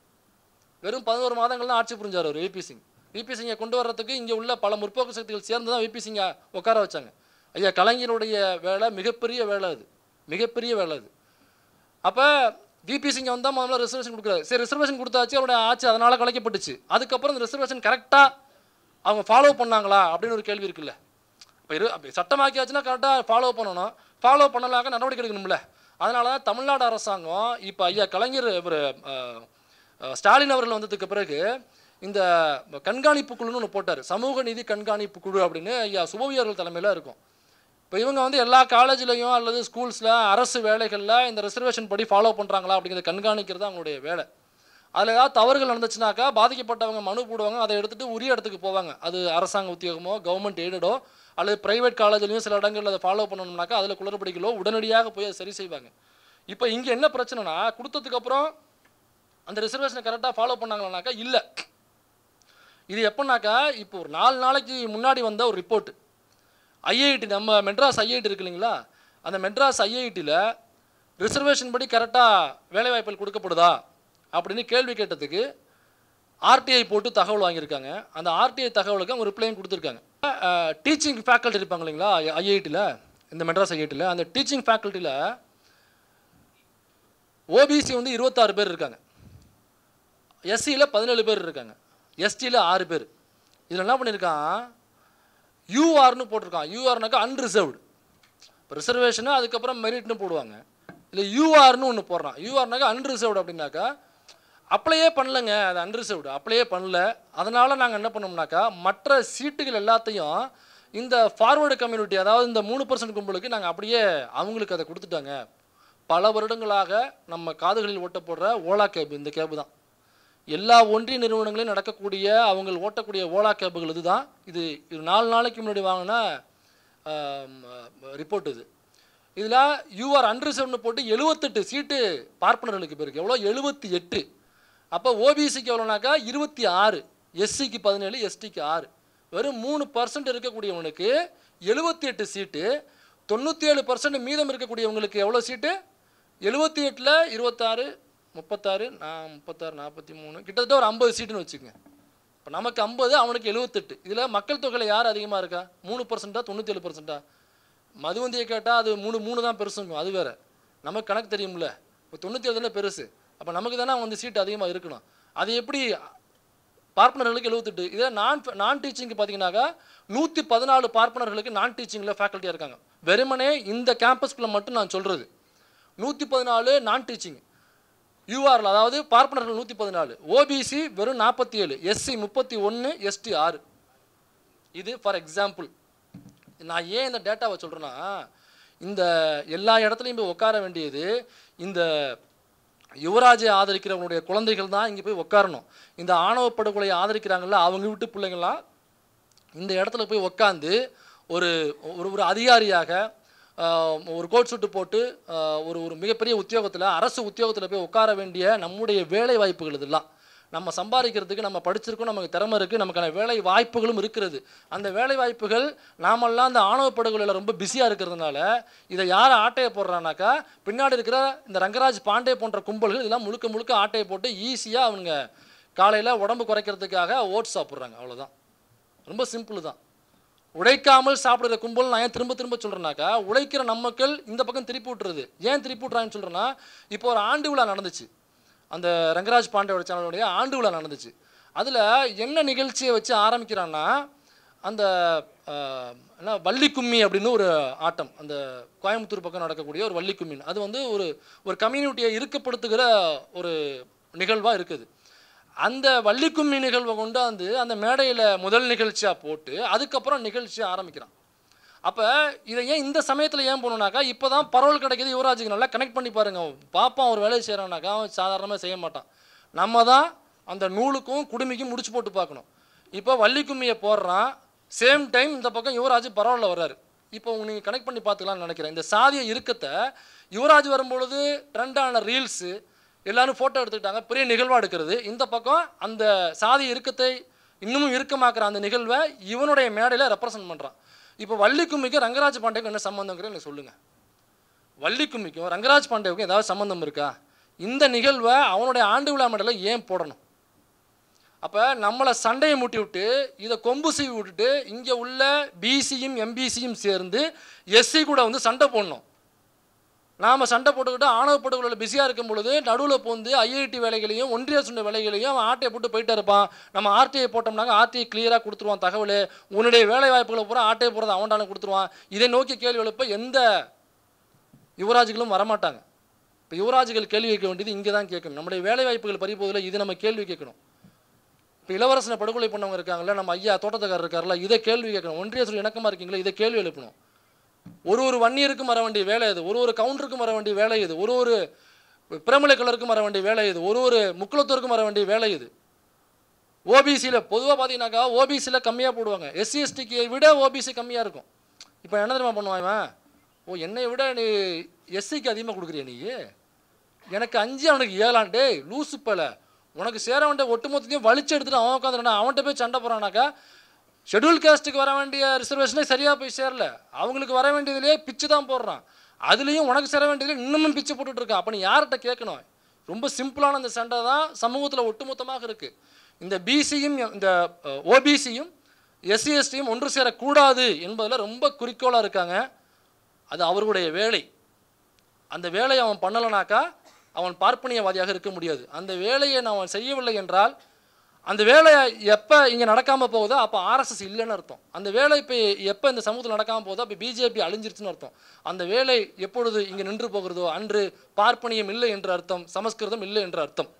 வெறும் 11 மாதங்கள் தான் ஆட்சி புரிஞ்சார் அவர் விபி சிங். விபி சிங்கை கொண்டு வர்றதுக்கு இங்கே உள்ள பல முற்போக்கு சக்திகள் சேர்ந்து தான் விபி சிங்கை உட்கார வச்சாங்க. ஐயா கலைஞருடைய வேலை மிகப்பெரிய வேலை அது, மிகப்பெரிய வேலை அது. அப்போ விபி சிங்கை வந்தால் முதல்ல ரிசர்வேஷன் கொடுக்குறாரு. சரி, ரிசர்வேஷன் கொடுத்தாச்சு, அவருடைய ஆட்சி அதனால் கலைக்கப்பட்டுச்சு. அதுக்கப்புறம் இந்த ரிசர்வேஷன் கரெக்டாக அவங்க ஃபாலோ பண்ணாங்களா அப்படின்னு ஒரு கேள்வி இருக்குல்ல. இப்போ சட்டமாக்கியாச்சுன்னா கரெக்டாக ஃபாலோ பண்ணணும். ஃபாலோ பண்ணலாக்க நடவடிக்கை எடுக்கணும்ல. அதனால தான் தமிழ்நாடு அரசாங்கம் இப்போ ஐயா கலைஞர் இவர் ஸ்டாலின் அவர்கள் வந்ததுக்கு பிறகு இந்த கண்காணிப்பு குழுன்னு ஒன்று போட்டார். சமூக நீதி கண்காணிப்பு குழு அப்படின்னு ஐயா சுபவியர்கள் தலைமையில் இருக்கும். இப்போ இவங்க வந்து எல்லா காலேஜ்லையும் அல்லது ஸ்கூல்ஸில் அரசு வேலைகளில் இந்த ரிசர்வேஷன் படி ஃபாலோ பண்ணுறாங்களா அப்படிங்கிறத கண்காணிக்கிறது அவங்களுடைய வேலை. அதில் ஏதாவது தவறுகள் நடந்துச்சுனாக்கா பாதிக்கப்பட்டவங்க மனு போடுவாங்க. அதை எடுத்துகிட்டு உரிய இடத்துக்கு போவாங்க. அது அரசாங்க உத்தியோகமோ கவர்மெண்ட் எய்டடோ அல்லது ப்ரைவேட் காலேஜ்லையும் சில இடங்களில் அதை ஃபாலோ பண்ணணும்னாக்கா அதில் குளறுபடிகளோ உடனடியாக போய் அதை சரி செய்வாங்க. இப்போ இங்கே என்ன பிரச்சனைனா, கொடுத்ததுக்கப்புறம் அந்த ரிசர்வேஷனை கரெக்டாக ஃபாலோ பண்ணாங்களானாக்கா இல்லை. இது எப்போனாக்கா இப்போ ஒரு 4 நாளைக்கு முன்னாடி வந்த ஒரு ரிப்போர்ட்டு ஐஐடி, நம்ம மெட்ராஸ் ஐஐடி இருக்கு இல்லைங்களா, அந்த மெட்ராஸ் ஐஐடியில் ரிசர்வேஷன் படி கரெக்டாக வேலைவாய்ப்புகள் கொடுக்கப்படுதா அப்படின்னு கேள்வி கேட்டதுக்கு ஆர்டிஐ போட்டு தகவல் வாங்கியிருக்காங்க. அந்த ஆர்டிஐ தகவலுக்கு அவங்க ரிப்ளையும் கொடுத்துருக்காங்க. டீச்சிங் ஃபேக்கல்ட்டி இருப்பாங்க இல்லைங்களா ஐஐடியில், இந்த மெட்ராஸ் ஐஐடியில், அந்த டீச்சிங் ஃபேக்கல்ட்டியில் ஓபிசி வந்து 26 பேர் இருக்காங்க, எஸ்சியில் 17 பேர் இருக்காங்க, எஸ்டியில் 6 பேர். இதில் என்ன பண்ணியிருக்கான், யூஆர்னு போட்டிருக்கான். யூஆர்னாக்கா அன்ரிசர்வ்டு. இப்போ ரிசர்வேஷனு அதுக்கப்புறம் மெரிட்னு போடுவாங்க. இல்லை யூஆர்னு ஒன்று போடுறான். யூஆர்னாக்கா அன்ரிசர்வ்டு அப்படின்னாக்கா அப்ளையே பண்ணலைங்க, அது அன்ரிசர்வ்டு, அப்ளையே பண்ணல. அதனால் நாங்கள் என்ன பண்ணோம்னாக்கா மற்ற சீட்டுகள் எல்லாத்தையும் இந்த ஃபார்வர்டு கம்யூனிட்டி, அதாவது இந்த 3% கும்பலுக்கு நாங்கள் அப்படியே அவங்களுக்கு அதை கொடுத்துட்டாங்க. பல வருடங்களாக நம்ம காதுகளில் ஓட்ட போடுற ஓலா கேப், இந்த கேபு தான் எல்லா ஒன்றிய நிறுவனங்களையும் நடக்கக்கூடிய அவங்க ஓட்டக்கூடிய ஓலா கேபுகள் இதுதான். இது 4 நாளைக்கு முன்னாடி வாங்கின ரிப்போர்ட் இது. இதில் யூஆர் அன்ரிசர்வ்னு போட்டு 78 சீட்டு பார்ப்பனர்களுக்கு போயிருக்கு. எவ்வளோ? 78. அப்போ ஓபிசிக்கு எவ்வளோனாக்கா 26, எஸ்சிக்கு 17, எஸ்டிக்கு 6. வெறும் 3% இருக்கக்கூடியவனுக்கு 78 சீட்டு. 97% மீதம் இருக்கக்கூடியவங்களுக்கு எவ்வளோ சீட்டு? 78ல் 26, 36, நான் 36, 43, கிட்டத்தட்ட ஒரு 50 சீட்டுன்னு வச்சுக்கோங்க. இப்போ நமக்கு 50, அவனுக்கு 78. இதில் மக்கள் தொகையில் யார் அதிகமாக இருக்கா? 3%, 97%. மதுவந்தியை கேட்டால் அது 3 தான் பெருசுங்க, அது வேறு. நமக்கு கணக்கு தெரியும்ல. இப்போ 97 பெருசு, அப்போ நமக்கு தானே வந்து சீட்டு அதிகமாக இருக்கணும். அது எப்படி பார்ப்பனர்களுக்கு 78? இதே நான் டீச்சிங்க்கு பார்த்தீங்கன்னாக்கா 114 பார்ப்பனர்களுக்கு நான் டீச்சிங்கில் ஃபேக்கல்ட்டியாக இருக்காங்க. வெறுமனே இந்த கேம்பஸ்குள்ளே மட்டும் நான் சொல்கிறது 114 நான் டீச்சிங். யூஆரில் அதாவது பார்ப்பனர்கள் 114, ஓபிசி வெறும் 47, எஸ்சி 31, எஸ்டி 6. இது ஃபார் எக்ஸாம்பிள். நான் ஏன் இந்த டேட்டாவை சொல்கிறேன்னா, இந்த எல்லா இடத்துலையும் போய் உட்கார வேண்டியது இந்த யுவராஜை ஆதரிக்கிறவங்களுடைய குழந்தைகள் தான் இங்கே போய் உட்காரணும். இந்த ஆணவ படுகொலையை ஆதரிக்கிறாங்கல்ல, அவங்க வீட்டு பிள்ளைங்களாம் இந்த இடத்துல போய் உட்காந்து ஒரு ஒரு அதிகாரியாக ஒரு கோட் சூட்டு போட்டு ஒரு மிகப்பெரிய உத்தியோகத்தில், அரசு உத்தியோகத்தில் போய் உட்கார வேண்டிய நம்முடைய வேலை வாய்ப்புகள் இதெல்லாம். நம்ம சம்பாதிக்கிறதுக்கு நம்ம படிச்சிருக்கோம், நமக்கு திறமை இருக்குது, நமக்கான வேலை வாய்ப்புகளும் இருக்கிறது. அந்த வேலை வாய்ப்புகள் நாமெல்லாம் அந்த ஆணவ படுகொலையில் ரொம்ப பிஸியாக இருக்கிறதுனால இதை யாரை ஆட்டையை போடுறானாக்கா, பின்னாடி இருக்கிற இந்த ரங்கராஜ் பாண்டே போன்ற கும்பல்கள் இதெல்லாம் முழுக்க முழுக்க ஆட்டையை போட்டு ஈஸியாக அவங்க காலையில் உடம்பு குறைக்கிறதுக்காக ஓட்ஸ் சாப்பிட்றாங்க. அவ்வளோதான், ரொம்ப சிம்பிள் தான். உழைக்காமல் சாப்பிட்ற கும்பல் நான் ஏன் திரும்ப திரும்ப சொல்கிறேன்னாக்கா, உழைக்கிற நம்மக்கள் இந்த பக்கம் திருப்பி விட்டுறது. ஏன் திருப்பி விட்றாங்கன்னு சொல்கிறேன்னா, இப்போ ஒரு ஆண்டு விழா நடந்துச்சு, அந்த ரங்கராஜ் பாண்டேயோட சேனலுடைய ஆண்டு விழா நடந்துச்சு. அதில் என்ன நிகழ்ச்சியை வச்சு ஆரம்பிக்கிறான்னா, அந்த என்ன வள்ளி கும்மி அப்படின்னு ஒரு ஆட்டம், அந்த கோயம்புத்தூர் பக்கம் நடக்கக்கூடிய ஒரு வள்ளி கும்மின்னு, அது வந்து ஒரு கம்யூனிட்டியை இருக்கப்படுத்துகிற ஒரு நிகழ்வாக இருக்குது. அந்த வள்ளி கும்மி நிகழ்வை கொண்டாந்து அந்த மேடையில் முதல் நிகழ்ச்சியாக போட்டு அதுக்கப்புறம் நிகழ்ச்சியை ஆரம்பிக்கிறான். அப்போ இதை ஏன் இந்த சமயத்தில் ஏன் போகணுன்னாக்கா, இப்போ தான் பரவல் கிடைக்கிது, யுவராஜுக்கு நல்லா கனெக்ட் பண்ணி பாருங்க. பாப்பான் ஒரு வேலையை செய்கிறான்னாக்கா அவன் சாதாரணமாக செய்ய மாட்டான். நம்ம தான் அந்த நூலுக்கும் குடுமிக்கும் முடிச்சு போட்டு பார்க்கணும். இப்போ வள்ளி கும்மியை போடுறான், சேம் டைம் இந்த பக்கம் யுவராஜ் பரவலில் வர்றாரு. இப்போ நீங்கள் கனெக்ட் பண்ணி பார்த்துக்கலாம்னு நினைக்கிறேன். இந்த சாதிய இருக்கத்தை யுவராஜ் வரும்பொழுது ட்ரெண்டான ரீல்ஸு எல்லாரும் ஃபோட்டோ எடுத்துக்கிட்டாங்க, பெரிய நிகழ்வாக எடுக்கிறது. இந்த பக்கம் அந்த சாதி இருக்கத்தை இன்னமும் இறுக்கமாக்குற அந்த நிகழ்வை இவனுடைய மேடையில் ரெப்ரசன்ட் பண்ணுறான். இப்போ வள்ளி கும்மிக்கும் ரங்கராஜ் பாண்டேவுக்கும் என்ன சம்மந்தங்கிறது எனக்கு சொல்லுங்கள். வள்ளி கும்மிக்கும் ரங்கராஜ் பாண்டேவுக்கும் ஏதாவது சம்மந்தம் இருக்கா? இந்த நிகழ்வை அவனுடைய ஆண்டு விழா மேடையில் ஏன் போடணும்? அப்போ நம்மளை சண்டையை மூட்டி விட்டு இதை கொம்பு சீவி விட்டுட்டு இங்கே உள்ள பிசியும் எம்பிசியும் சேர்ந்து எஸ்சி கூட வந்து சண்டை போடணும். நாம் சண்டை போட்டுக்கிட்டு ஆணவ படுகொலையில் பிஸியாக இருக்கும் பொழுது நடுவில் போந்து ஐஐடி வேலைகளையும் ஒன்றிய சுண்ட வேலைகளையும் அவன் ஆர்டிஐ போட்டு போயிட்டே இருப்பான். நம்ம ஆர்டிஐ போட்டோம்னாங்க ஆர்டிஐ கிளியராக கொடுத்துருவான் தகவல். உன்னுடைய வேலை வாய்ப்புகளை பூரா ஆர்டிஐ போகிறது அவன்டான கொடுத்துருவான். இதை நோக்கி கேள்வி எழுப்ப எந்த யுவராஜுகளும் வரமாட்டாங்க. இப்போ யுவராஜுகள் கேள்வி கேட்க வேண்டியது இங்கே தான் கேட்கணும். நம்முடைய வேலை வாய்ப்புகள் பறிப்போதில் இது நம்ம கேள்வி கேட்கணும். இப்போ இளவரசனை படுகொலை பண்ணவங்க இருக்காங்களே, நம்ம ஐயா தோட்டத்துக்காரர் இருக்கார்ல, இதை கேள்வி கேட்கணும். ஒன்றிய சொல்லி இணக்கமாக இருக்கீங்களா, இதை கேள்வி எழுப்பணும். ஒரு வன்னியருக்கும் வர வேண்டிய வேலை இது, ஒரு கவுண்டருக்கும் வர வேண்டிய வேலை இது, ஒரு பிரமலை கலருக்கும் வர வேண்டிய வேலை இது, ஒரு முக்குளத்தூருக்கும் வர வேண்டிய வேலை இது. ஓபிசியில் பொதுவாக பார்த்தீங்கன்னாக்கா ஓபிசியில் கம்மியாக போடுவாங்க, எஸ்சி எஸ்டிக்கு விட ஓபிசி கம்மியாக இருக்கும். இப்போ என்ன தெரியுமா பண்ணுவான் இவன், என்னை விட நீ எஸ்சிக்கு அதிகமாக கொடுக்குறிய, நீ எனக்கு 5 அவனுக்கு 7 லூசு பல, உனக்கு சேர வேண்டிய ஒட்டுமொத்தத்தையும் வலிச்சு எடுத்துட்டு அவன் உட்காந்துருந்தா அவன்கிட்ட போய் சண்டை போகிறானாக்கா, ஷெட்யூல் காஸ்ட்டுக்கு வர வேண்டிய ரிசர்வேஷனே சரியாக போய் சேரல, அவங்களுக்கு வர வேண்டியதுலேயே பிச்சு தான் போடுறான், அதுலேயும் உனக்கு சேர வேண்டியதுலேயே இன்னமும் பிச்சு போட்டுட்ருக்கான். அப்போ நீ யார்கிட்ட கேட்கணும்? ரொம்ப சிம்பிளான அந்த சண்டை தான் சமூகத்தில் ஒட்டுமொத்தமாக இருக்குது. இந்த பிசியும் இந்த ஓபிசியும் எஸ்சி எஸ்டியும் ஒன்று சேரக்கூடாது என்பதில் ரொம்ப குறிக்கோளாக இருக்காங்க. அது அவர்களுடைய வேலை. அந்த வேலையை அவன் பண்ணலைனாக்கா அவன் பார்ப்பனியவாதியாக இருக்க முடியாது. அந்த வேலையை அவன் செய்யவில்லை என்றால் அந்த வேலை எப்போ இங்கே நடக்காமல் போகுதோ அப்போ ஆர்எஸ்எஸ் இல்லைன்னு அர்த்தம். அந்த வேலை இப்போ எப்போ இந்த சமூகத்தில் நடக்காமல் போகுதோ அப்போ பிஜேபி அழிஞ்சிருச்சுன்னு அர்த்தம். அந்த வேலை எப்பொழுது இங்கே நின்று போகிறதோ அன்று பார்ப்பனியம் இல்லை என்ற அர்த்தம், சமஸ்கிருதம் இல்லை என்ற அர்த்தம்.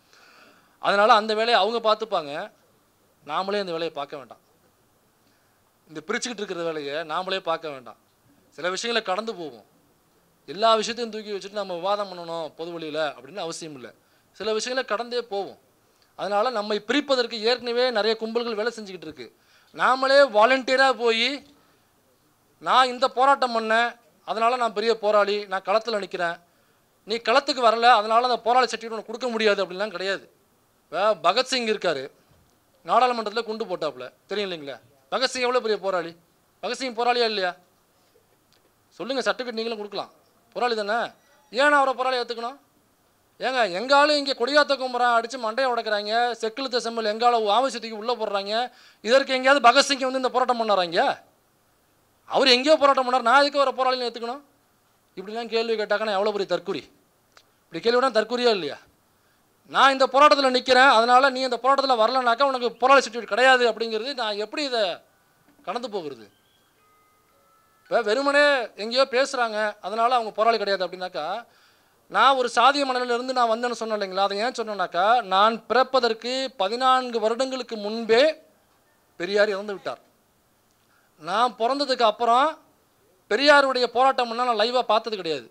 அதனால் அந்த வேலையை அவங்க பார்த்துப்பாங்க, நாமளே அந்த வேலையை பார்க்க வேண்டாம். இந்த பிரிச்சுக்கிட்டு இருக்கிற வேலையை நாமளே பார்க்க வேண்டாம். சில விஷயங்களை கடந்து போவோம். எல்லா விஷயத்தையும் தூக்கி வச்சுட்டு நம்ம விவாதம் பண்ணணும் பொது வழியில் அப்படின்னு அவசியம் இல்லை. சில விஷயங்களை கடந்தே போவோம். அதனால் நம்மை பிரிப்பதற்கு ஏற்கனவே நிறைய கும்பல்கள் வேலை செஞ்சுக்கிட்டு இருக்கு. நாமளே வாலண்டியராக போய் நான் இந்த போராட்டம் பண்ணேன், அதனால் நான் பெரிய போராளி, நான் களத்தில் நிற்கிறேன், நீ களத்துக்கு வரல அதனால் அந்த போராளி சர்டிஃபிகேட் உனக்கு கொடுக்க முடியாது அப்படின்லாம் கிடையாது. இப்போ பகத்சிங் இருக்கார், நாடாளுமன்றத்தில் குண்டு போட்டாப்புல, தெரியும் இல்லைங்களா? பகத்சிங் எவ்வளோ பெரிய போராளி? பகத்சிங் போராளியா இல்லையா? சொல்லுங்கள், சர்டிஃபிகேட் நீங்களும் கொடுக்கலாம், போராளி தானே. ஏன் அவரை போராளி ஏற்றுக்கணும்? ஏங்க எங்காலும் இங்கே கொடியாத்த கும்புறான் அடித்து மண்டையை உடைக்கிறாங்க, செக்கிழுத்த செம்மல் எங்காலும் ஆவசியத்துக்கு உள்ளே போடுறாங்க. இதற்கு எங்கேயாவது பகத்சிங் வந்து இந்த போராட்டம் பண்ணாராங்க? அவர் எங்கேயோ போராட்டம் பண்ணார், நான் எதுக்கு ஒரு போராளின்னு ஏற்றுக்கணும்? இப்படிலாம் கேள்வி கேட்டாக்கா எவ்வளோ பெரிய தற்கொலை! இப்படி கேள்வினா தற்கொலையா இல்லையா? நான் இந்த போராட்டத்தில் நிற்கிறேன், அதனால் நீ இந்த போராட்டத்தில் வரலனாக்கா உனக்கு போராளி சர்டிஃபிகேட் கிடையாது அப்படிங்கிறது நான் எப்படி இதை கடந்து போகிறது? இப்போ வெறுமனே எங்கேயோ பேசுகிறாங்க, அதனால் அவங்க போராளி கிடையாது அப்படின்னாக்கா, நான் ஒரு சாதிய மனநிலையிலிருந்து நான் வந்தேன்னு சொன்னேன் இல்லைங்களா? அதை ஏன் சொன்னேன்னாக்கா, நான் பிறப்பதற்கு 14 வருடங்களுக்கு முன்பே பெரியார் இறந்து விட்டார். நான் பிறந்ததுக்கு அப்புறம் பெரியாருடைய போராட்டம்னா நான் லைவாக பார்த்தது கிடையாது.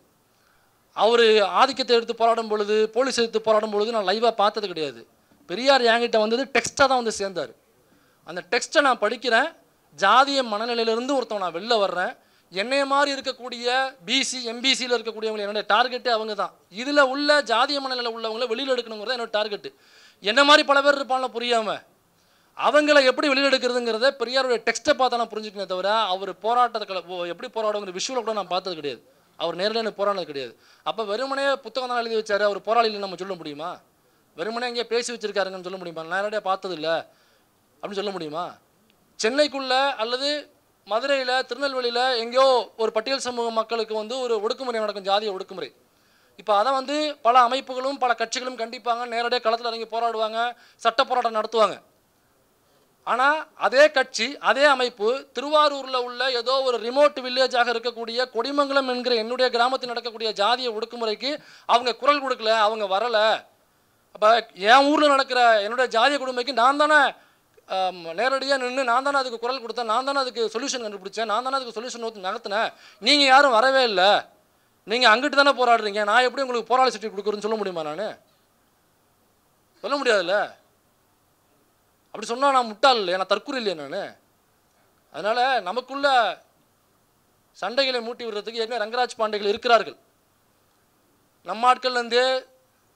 அவர் ஆதிக்கத்தை எடுத்து போராடும் பொழுது, போலீஸ் எடுத்து போராடும் பொழுது நான் லைவாக பார்த்தது கிடையாது. பெரியார் என்கிட்ட வந்தது டெக்ஸ்ட்டாக தான் வந்து சேர்ந்தார். அந்த டெக்ஸ்ட்டை நான் படிக்கிறேன், ஜாதிய மனநிலையிலிருந்து ஒருத்தவன் நான் வெளில வர்றேன். என்னைய மாதிரி இருக்கக்கூடிய பிசி எம்பிசியில் இருக்கக்கூடியவங்க என்னுடைய டார்கெட்டு அவங்க தான். இதில் உள்ள ஜாதிய மனநிலையில் உள்ளவங்கள வெளியில் எடுக்கணுங்கிறத என்னோட டார்கெட்டு. என்ன மாதிரி பல பேர் இருப்பாங்கள புரியாமல், அவங்கள எப்படி வெளியில் எடுக்கிறதுங்கிறத பெரியாருடைய டெக்ஸ்ட்டை பார்த்தா நான் புரிஞ்சுக்கனே தவிர, அவர் போராட்டத்தில் எப்படி போராடுங்கிற விஷுவலை கூட நான் பார்த்தது கிடையாது. அவர் நேரில் எனக்கு போராடினது கிடையாது. அப்போ வெறுமனே புத்தகம் தான் எழுதி வச்சார், அவர் போராளியில் நம்ம சொல்ல முடியுமா? வெறுமனே எங்கேயே பேசி வச்சிருக்காருங்கன்னு சொல்ல முடியுமா? நேரடியாக பார்த்தது இல்லை அப்படின்னு சொல்ல முடியுமா? சென்னைக்குள்ளே அல்லது மதுரையில், திருநெல்வேலியில் எங்கேயோ ஒரு பட்டியல் சமூக மக்களுக்கு வந்து ஒரு ஒடுக்குமுறை நடக்கும், ஜாதிய ஒடுக்குமுறை. இப்போ அதை வந்து பல அமைப்புகளும் பல கட்சிகளும் கண்டிப்பாங்க, நேரடியாக களத்தில் இறங்கி போராடுவாங்க, சட்ட போராட்டம் நடத்துவாங்க. ஆனால் அதே கட்சி அதே அமைப்பு திருவாரூரில் உள்ள ஏதோ ஒரு ரிமோட் வில்லேஜாக இருக்கக்கூடிய கொடிமங்கலம் என்கிற என்னுடைய கிராமத்தில் நடக்கக்கூடிய ஜாதிய ஒடுக்குமுறைக்கு அவங்க குரல் கொடுக்கல, அவங்க வரலை. அப்போ என் ஊரில் நடக்கிற என்னுடைய ஜாதிய கொடுமைக்கு நான் தானே நேரடியாக நின்று, நான் தானே அதுக்கு குரல் கொடுத்தேன், நான் தானே அதுக்கு சொல்யூஷன் கண்டுபிடிச்சேன், நான் தானே அதுக்கு சொல்யூஷன் நகர்த்தினேன். நீங்கள் யாரும் வரவே இல்லை, நீங்கள் அங்கிட்டு தானே போராடுறீங்க, நான் எப்படி உங்களுக்கு போராளி சர்டிஃபிகேட் கொடுக்குறேன்னு சொல்ல முடியுமா? நான் சொல்ல முடியாதுல்ல. அப்படி சொன்னால் நான் முட்டாள் இல்லையா, நான் தற்கொலை இல்லையா நான்? அதனால் நமக்குள்ள சண்டைகளை மூட்டி விடுறதுக்கு ஏற்கனவே ரங்கராஜ் பாண்டிகள் இருக்கிறார்கள். நம்ம ஆட்கள்லேருந்தே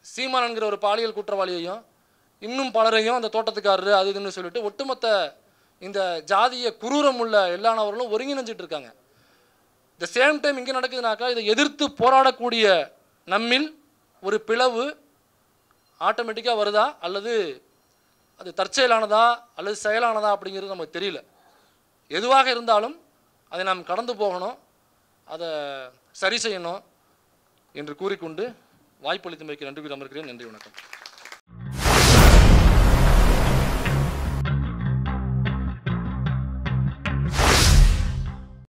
சீமான் என்கிற ஒரு பாலியல் குற்றவாளியையும் இன்னும் பலரையும் அந்த தோட்டத்துக்காரரு அது இதுன்னு சொல்லிட்டு ஒட்டுமொத்த இந்த ஜாதிய குரூரம் உள்ள எல்லானவர்களும் ஒருங்கிணைஞ்சிட்டு இருக்காங்க. த சேம் டைம் இங்கே நடக்குதுனாக்கா, இதை எதிர்த்து போராடக்கூடிய நம்மில் ஒரு பிளவு ஆட்டோமேட்டிக்காக வருதா அல்லது அது தற்செயலானதா அல்லது செயலானதா அப்படிங்கிறது நமக்கு தெரியல. எதுவாக இருந்தாலும் அதை நாம் கடந்து போகணும், அதை சரி செய்யணும் என்று கூறிக்கொண்டு வாய்ப்பளித்தமைக்கு நன்றி கூறி அமர்கிறேன். நன்றி, வணக்கம்.